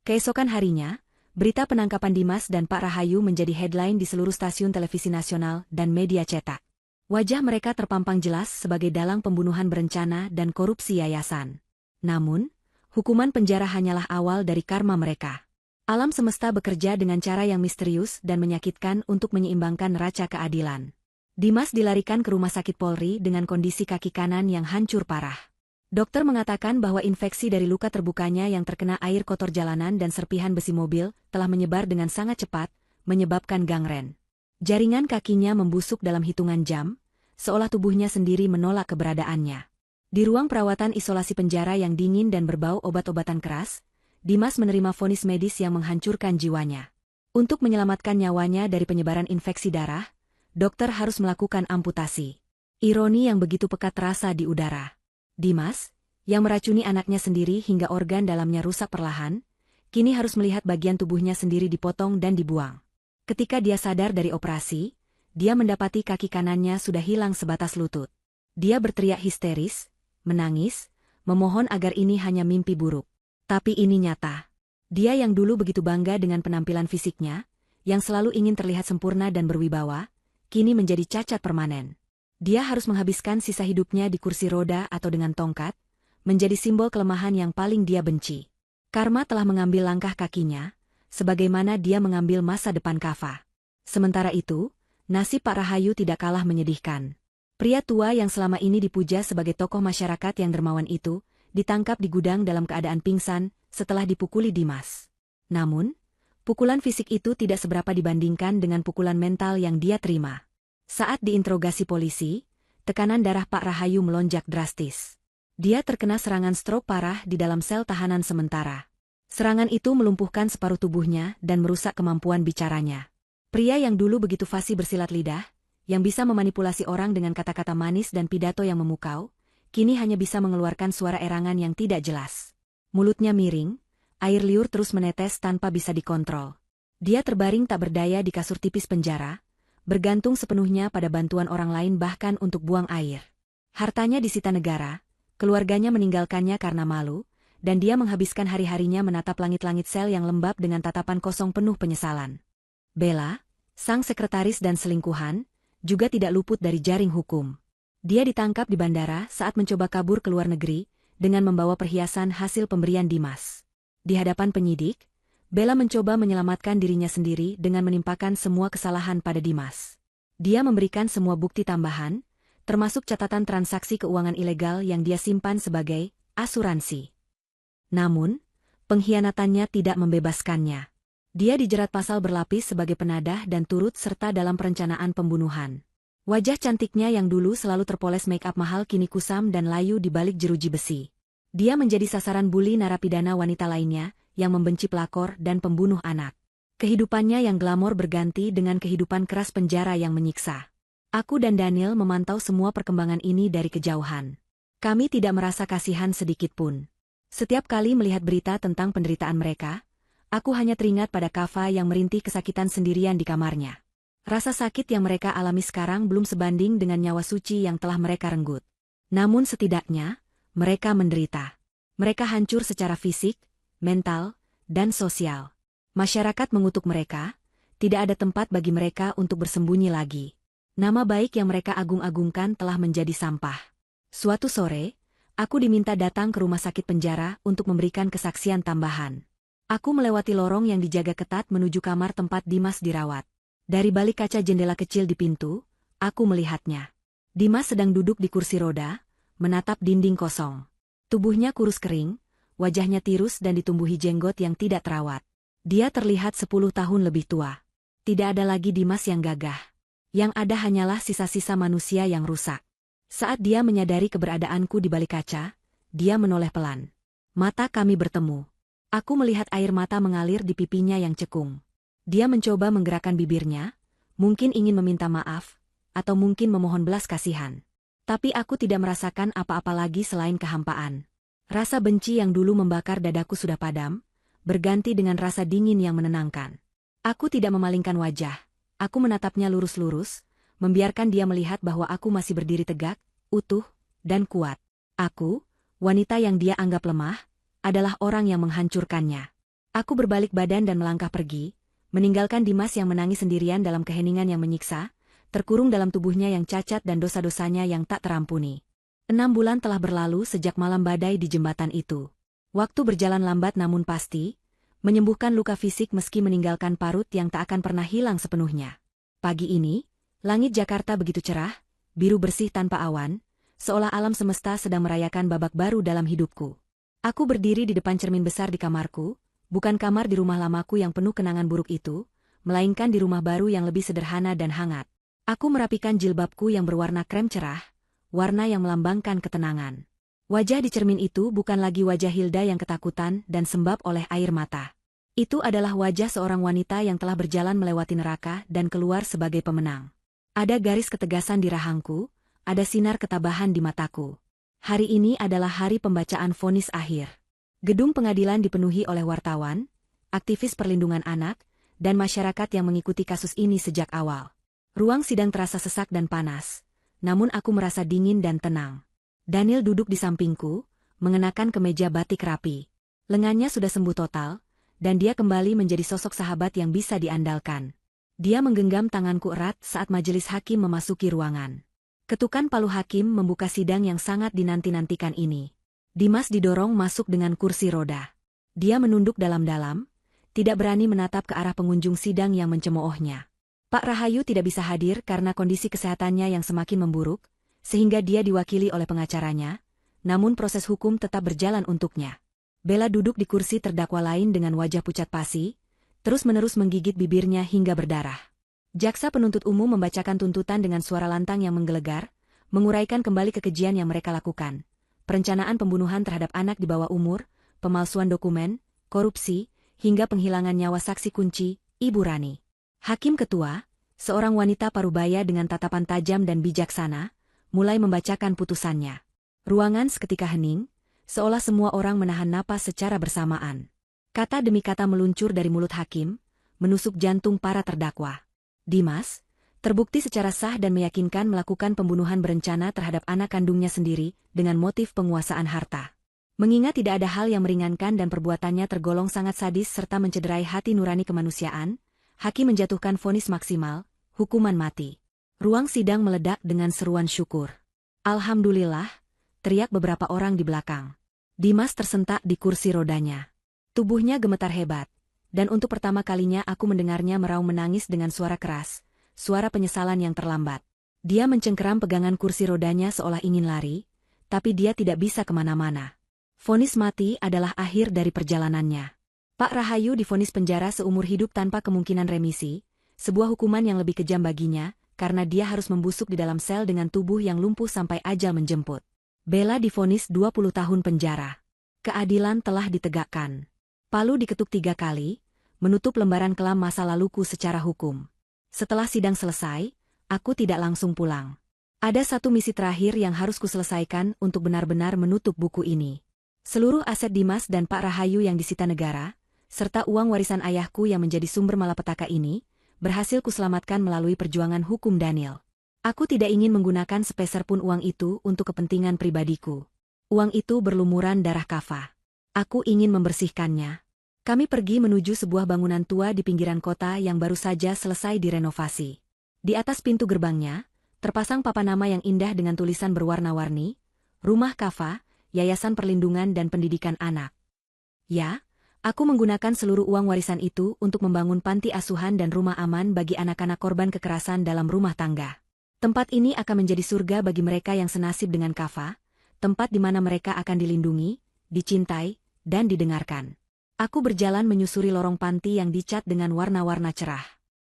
Keesokan harinya, berita penangkapan Dimas dan Pak Rahayu menjadi headline di seluruh stasiun televisi nasional dan media cetak. Wajah mereka terpampang jelas sebagai dalang pembunuhan berencana dan korupsi yayasan. Namun, hukuman penjara hanyalah awal dari karma mereka. Alam semesta bekerja dengan cara yang misterius dan menyakitkan untuk menyeimbangkan neraca keadilan. Dimas dilarikan ke rumah sakit Polri dengan kondisi kaki kanan yang hancur parah. Dokter mengatakan bahwa infeksi dari luka terbukanya yang terkena air kotor jalanan dan serpihan besi mobil telah menyebar dengan sangat cepat, menyebabkan gangren. Jaringan kakinya membusuk dalam hitungan jam, seolah tubuhnya sendiri menolak keberadaannya. Di ruang perawatan isolasi penjara yang dingin dan berbau obat-obatan keras, Dimas menerima vonis medis yang menghancurkan jiwanya. Untuk menyelamatkan nyawanya dari penyebaran infeksi darah, dokter harus melakukan amputasi. Ironi yang begitu pekat terasa di udara. Dimas, yang meracuni anaknya sendiri hingga organ dalamnya rusak perlahan, kini harus melihat bagian tubuhnya sendiri dipotong dan dibuang. Ketika dia sadar dari operasi, dia mendapati kaki kanannya sudah hilang sebatas lutut. Dia berteriak histeris, menangis, memohon agar ini hanya mimpi buruk. Tapi ini nyata. Dia yang dulu begitu bangga dengan penampilan fisiknya, yang selalu ingin terlihat sempurna dan berwibawa, kini menjadi cacat permanen. Dia harus menghabiskan sisa hidupnya di kursi roda atau dengan tongkat, menjadi simbol kelemahan yang paling dia benci. Karma telah mengambil langkah kakinya, sebagaimana dia mengambil masa depan Kava. Sementara itu, nasib Pak Rahayu tidak kalah menyedihkan. Pria tua yang selama ini dipuja sebagai tokoh masyarakat yang dermawan itu, ditangkap di gudang dalam keadaan pingsan setelah dipukuli Dimas. Namun, pukulan fisik itu tidak seberapa dibandingkan dengan pukulan mental yang dia terima. Saat diinterogasi polisi, tekanan darah Pak Rahayu melonjak drastis. Dia terkena serangan stroke parah di dalam sel tahanan sementara. Serangan itu melumpuhkan separuh tubuhnya dan merusak kemampuan bicaranya. Pria yang dulu begitu fasih bersilat lidah, yang bisa memanipulasi orang dengan kata-kata manis dan pidato yang memukau, kini hanya bisa mengeluarkan suara erangan yang tidak jelas. Mulutnya miring, air liur terus menetes tanpa bisa dikontrol. Dia terbaring tak berdaya di kasur tipis penjara, bergantung sepenuhnya pada bantuan orang lain bahkan untuk buang air. Hartanya disita negara, keluarganya meninggalkannya karena malu, dan dia menghabiskan hari-harinya menatap langit-langit sel yang lembab dengan tatapan kosong penuh penyesalan. Bella, sang sekretaris dan selingkuhan, juga tidak luput dari jaring hukum. Dia ditangkap di bandara saat mencoba kabur ke luar negeri, dengan membawa perhiasan hasil pemberian Dimas. Di hadapan penyidik, Bella mencoba menyelamatkan dirinya sendiri dengan menimpakan semua kesalahan pada Dimas. Dia memberikan semua bukti tambahan, termasuk catatan transaksi keuangan ilegal yang dia simpan sebagai asuransi. Namun, pengkhianatannya tidak membebaskannya. Dia dijerat pasal berlapis sebagai penadah dan turut serta dalam perencanaan pembunuhan. Wajah cantiknya yang dulu selalu terpoles make-up mahal kini kusam dan layu di balik jeruji besi. Dia menjadi sasaran buli narapidana wanita lainnya, yang membenci pelakor dan pembunuh anak. Kehidupannya yang glamor berganti dengan kehidupan keras penjara yang menyiksa. Aku dan Daniel memantau semua perkembangan ini dari kejauhan. Kami tidak merasa kasihan sedikitpun. Setiap kali melihat berita tentang penderitaan mereka, aku hanya teringat pada Kava yang merintih kesakitan sendirian di kamarnya. Rasa sakit yang mereka alami sekarang belum sebanding dengan nyawa suci yang telah mereka renggut. Namun setidaknya, mereka menderita. Mereka hancur secara fisik, mental, dan sosial. Masyarakat mengutuk mereka, tidak ada tempat bagi mereka untuk bersembunyi lagi. Nama baik yang mereka agung-agungkan telah menjadi sampah. Suatu sore, aku diminta datang ke rumah sakit penjara untuk memberikan kesaksian tambahan. Aku melewati lorong yang dijaga ketat menuju kamar tempat Dimas dirawat. Dari balik kaca jendela kecil di pintu, aku melihatnya. Dimas sedang duduk di kursi roda, menatap dinding kosong. Tubuhnya kurus kering, wajahnya tirus dan ditumbuhi jenggot yang tidak terawat. Dia terlihat 10 tahun lebih tua. Tidak ada lagi Dimas yang gagah. Yang ada hanyalah sisa-sisa manusia yang rusak. Saat dia menyadari keberadaanku di balik kaca, dia menoleh pelan. Mata kami bertemu. Aku melihat air mata mengalir di pipinya yang cekung. Dia mencoba menggerakkan bibirnya, mungkin ingin meminta maaf, atau mungkin memohon belas kasihan. Tapi aku tidak merasakan apa-apa lagi selain kehampaan. Rasa benci yang dulu membakar dadaku sudah padam, berganti dengan rasa dingin yang menenangkan. Aku tidak memalingkan wajah, aku menatapnya lurus-lurus, membiarkan dia melihat bahwa aku masih berdiri tegak, utuh, dan kuat. Aku, wanita yang dia anggap lemah, adalah orang yang menghancurkannya. Aku berbalik badan dan melangkah pergi, meninggalkan Dimas yang menangis sendirian dalam keheningan yang menyiksa, terkurung dalam tubuhnya yang cacat dan dosa-dosanya yang tak terampuni. 6 bulan telah berlalu sejak malam badai di jembatan itu. Waktu berjalan lambat namun pasti, menyembuhkan luka fisik meski meninggalkan parut yang tak akan pernah hilang sepenuhnya. Pagi ini, langit Jakarta begitu cerah, biru bersih tanpa awan, seolah alam semesta sedang merayakan babak baru dalam hidupku. Aku berdiri di depan cermin besar di kamarku, bukan kamar di rumah lamaku yang penuh kenangan buruk itu, melainkan di rumah baru yang lebih sederhana dan hangat. Aku merapikan jilbabku yang berwarna krem cerah, warna yang melambangkan ketenangan. Wajah di cermin itu bukan lagi wajah Hilda yang ketakutan dan sembab oleh air mata. Itu adalah wajah seorang wanita yang telah berjalan melewati neraka dan keluar sebagai pemenang. Ada garis ketegasan di rahangku, ada sinar ketabahan di mataku. Hari ini adalah hari pembacaan vonis akhir. Gedung pengadilan dipenuhi oleh wartawan, aktivis perlindungan anak, dan masyarakat yang mengikuti kasus ini sejak awal. Ruang sidang terasa sesak dan panas, namun aku merasa dingin dan tenang. Daniel duduk di sampingku, mengenakan kemeja batik rapi. Lengannya sudah sembuh total, dan dia kembali menjadi sosok sahabat yang bisa diandalkan. Dia menggenggam tanganku erat saat majelis hakim memasuki ruangan. Ketukan palu hakim membuka sidang yang sangat dinanti-nantikan ini. Dimas didorong masuk dengan kursi roda. Dia menunduk dalam-dalam, tidak berani menatap ke arah pengunjung sidang yang mencemoohnya. Pak Rahayu tidak bisa hadir karena kondisi kesehatannya yang semakin memburuk, sehingga dia diwakili oleh pengacaranya, namun proses hukum tetap berjalan untuknya. Bella duduk di kursi terdakwa lain dengan wajah pucat pasi, terus-menerus menggigit bibirnya hingga berdarah. Jaksa penuntut umum membacakan tuntutan dengan suara lantang yang menggelegar, menguraikan kembali kekejian yang mereka lakukan. Perencanaan pembunuhan terhadap anak di bawah umur, pemalsuan dokumen, korupsi, hingga penghilangan nyawa saksi kunci, Ibu Rani. Hakim Ketua, seorang wanita parubaya dengan tatapan tajam dan bijaksana, mulai membacakan putusannya. Ruangan seketika hening, seolah semua orang menahan napas secara bersamaan. Kata demi kata meluncur dari mulut hakim, menusuk jantung para terdakwa. Dimas, terbukti secara sah dan meyakinkan melakukan pembunuhan berencana terhadap anak kandungnya sendiri dengan motif penguasaan harta. Mengingat tidak ada hal yang meringankan dan perbuatannya tergolong sangat sadis serta mencederai hati nurani kemanusiaan, hakim menjatuhkan vonis maksimal, hukuman mati. Ruang sidang meledak dengan seruan syukur. Alhamdulillah, teriak beberapa orang di belakang. Dimas tersentak di kursi rodanya. Tubuhnya gemetar hebat, dan untuk pertama kalinya aku mendengarnya meraung menangis dengan suara keras, suara penyesalan yang terlambat. Dia mencengkeram pegangan kursi rodanya seolah ingin lari, tapi dia tidak bisa kemana-mana. Vonis mati adalah akhir dari perjalanannya. Pak Rahayu divonis penjara seumur hidup tanpa kemungkinan remisi, sebuah hukuman yang lebih kejam baginya, karena dia harus membusuk di dalam sel dengan tubuh yang lumpuh sampai ajal menjemput. Bella divonis 20 tahun penjara. Keadilan telah ditegakkan. Palu diketuk 3 kali, menutup lembaran kelam masa laluku secara hukum. Setelah sidang selesai, aku tidak langsung pulang. Ada satu misi terakhir yang harus kuselesaikan untuk benar-benar menutup buku ini. Seluruh aset Dimas dan Pak Rahayu yang disita negara, serta uang warisan ayahku yang menjadi sumber malapetaka ini, berhasil kuselamatkan melalui perjuangan hukum Daniel. Aku tidak ingin menggunakan sepeser pun uang itu untuk kepentingan pribadiku. Uang itu berlumuran darah Kava. Aku ingin membersihkannya. Kami pergi menuju sebuah bangunan tua di pinggiran kota yang baru saja selesai direnovasi. Di atas pintu gerbangnya, terpasang papan nama yang indah dengan tulisan berwarna-warni, Rumah Kava, Yayasan Perlindungan dan Pendidikan Anak. Ya, aku menggunakan seluruh uang warisan itu untuk membangun panti asuhan dan rumah aman bagi anak-anak korban kekerasan dalam rumah tangga. Tempat ini akan menjadi surga bagi mereka yang senasib dengan Kava, tempat di mana mereka akan dilindungi, dicintai, dan didengarkan. Aku berjalan menyusuri lorong panti yang dicat dengan warna-warna cerah.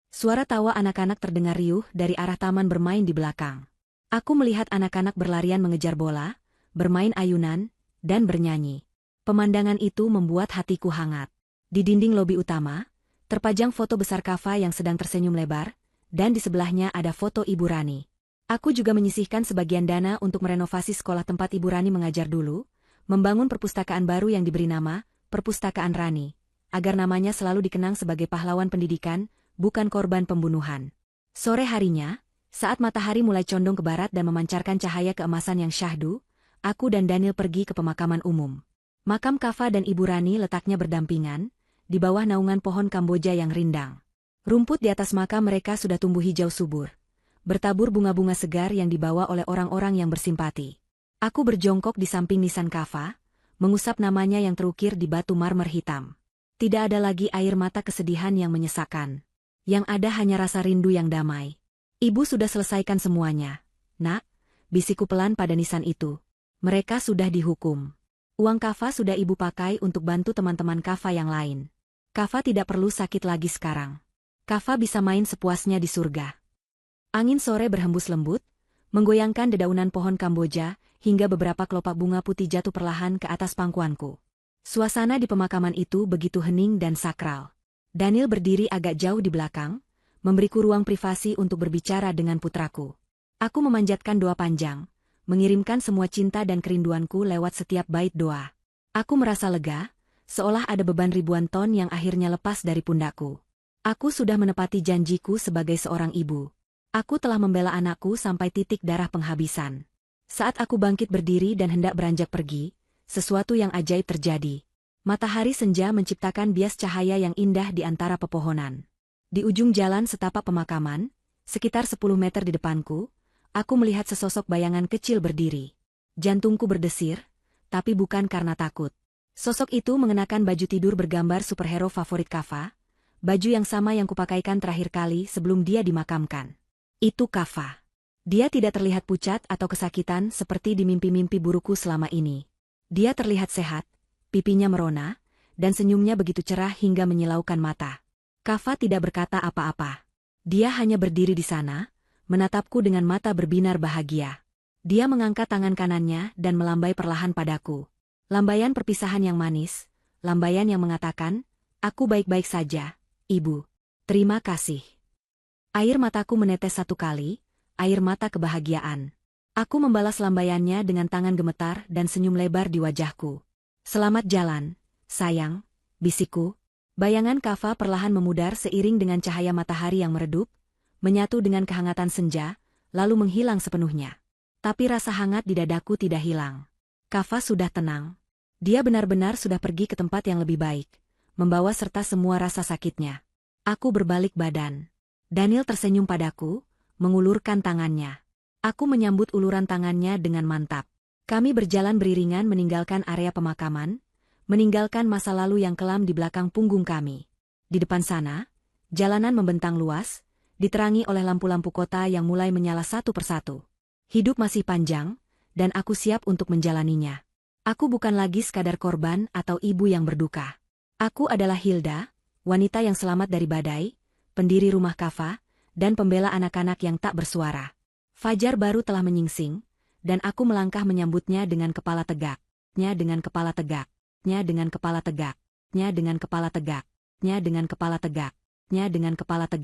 Suara tawa anak-anak terdengar riuh dari arah taman bermain di belakang. Aku melihat anak-anak berlarian mengejar bola, bermain ayunan, dan bernyanyi. Pemandangan itu membuat hatiku hangat. Di dinding lobi utama, terpajang foto besar Kava yang sedang tersenyum lebar, dan di sebelahnya ada foto Ibu Rani. Aku juga menyisihkan sebagian dana untuk merenovasi sekolah tempat Ibu Rani mengajar dulu, membangun perpustakaan baru yang diberi nama Perpustakaan Rani, agar namanya selalu dikenang sebagai pahlawan pendidikan, bukan korban pembunuhan. Sore harinya, saat matahari mulai condong ke barat dan memancarkan cahaya keemasan yang syahdu, aku dan Daniel pergi ke pemakaman umum. Makam Kava dan Ibu Rani letaknya berdampingan, di bawah naungan pohon Kamboja yang rindang. Rumput di atas makam mereka sudah tumbuh hijau subur. Bertabur bunga-bunga segar yang dibawa oleh orang-orang yang bersimpati. Aku berjongkok di samping nisan Kava, mengusap namanya yang terukir di batu marmer hitam. Tidak ada lagi air mata kesedihan yang menyesakkan. Yang ada hanya rasa rindu yang damai. Ibu sudah selesaikan semuanya. Nak, bisikku pelan pada nisan itu. Mereka sudah dihukum. Uang Kava sudah ibu pakai untuk bantu teman-teman Kava yang lain. Kava tidak perlu sakit lagi sekarang. Kava bisa main sepuasnya di surga. Angin sore berhembus lembut, menggoyangkan dedaunan pohon Kamboja, hingga beberapa kelopak bunga putih jatuh perlahan ke atas pangkuanku. Suasana di pemakaman itu begitu hening dan sakral. Daniel berdiri agak jauh di belakang, memberiku ruang privasi untuk berbicara dengan putraku. Aku memanjatkan doa panjang, mengirimkan semua cinta dan kerinduanku lewat setiap bait doa. Aku merasa lega, seolah ada beban ribuan ton yang akhirnya lepas dari pundakku. Aku sudah menepati janjiku sebagai seorang ibu. Aku telah membela anakku sampai titik darah penghabisan. Saat aku bangkit berdiri dan hendak beranjak pergi, sesuatu yang ajaib terjadi. Matahari senja menciptakan bias cahaya yang indah di antara pepohonan. Di ujung jalan setapak pemakaman, sekitar 10 meter di depanku, aku melihat sesosok bayangan kecil berdiri. Jantungku berdesir, tapi bukan karena takut. Sosok itu mengenakan baju tidur bergambar superhero favorit Kava, baju yang sama yang kupakaikan terakhir kali sebelum dia dimakamkan. Itu Kava. Dia tidak terlihat pucat atau kesakitan seperti di mimpi-mimpi burukku selama ini. Dia terlihat sehat, pipinya merona, dan senyumnya begitu cerah hingga menyilaukan mata. Kava tidak berkata apa-apa. Dia hanya berdiri di sana, menatapku dengan mata berbinar bahagia. Dia mengangkat tangan kanannya dan melambai perlahan padaku. Lambaian perpisahan yang manis, lambaian yang mengatakan, "Aku baik-baik saja, Ibu. Terima kasih." Air mataku menetes satu kali, air mata kebahagiaan. Aku membalas lambaiannya dengan tangan gemetar dan senyum lebar di wajahku. "Selamat jalan, sayang," bisikku. Bayangan Kava perlahan memudar seiring dengan cahaya matahari yang meredup, menyatu dengan kehangatan senja, lalu menghilang sepenuhnya. Tapi rasa hangat di dadaku tidak hilang. Kava sudah tenang. Dia benar-benar sudah pergi ke tempat yang lebih baik, membawa serta semua rasa sakitnya. Aku berbalik badan. Daniel tersenyum padaku, mengulurkan tangannya. Aku menyambut uluran tangannya dengan mantap. Kami berjalan beriringan meninggalkan area pemakaman, meninggalkan masa lalu yang kelam di belakang punggung kami. Di depan sana, jalanan membentang luas, diterangi oleh lampu-lampu kota yang mulai menyala satu persatu. Hidup masih panjang, dan aku siap untuk menjalaninya. Aku bukan lagi sekadar korban atau ibu yang berduka. Aku adalah Hilda, wanita yang selamat dari badai, pendiri rumah Kava, dan pembela anak-anak yang tak bersuara. Fajar baru telah menyingsing, dan aku melangkah menyambutnya dengan kepala tegak, dengan kepala tegak, dengan kepala tegak, dengan kepala tegak, dengan kepala tegak, dengan kepala tegak.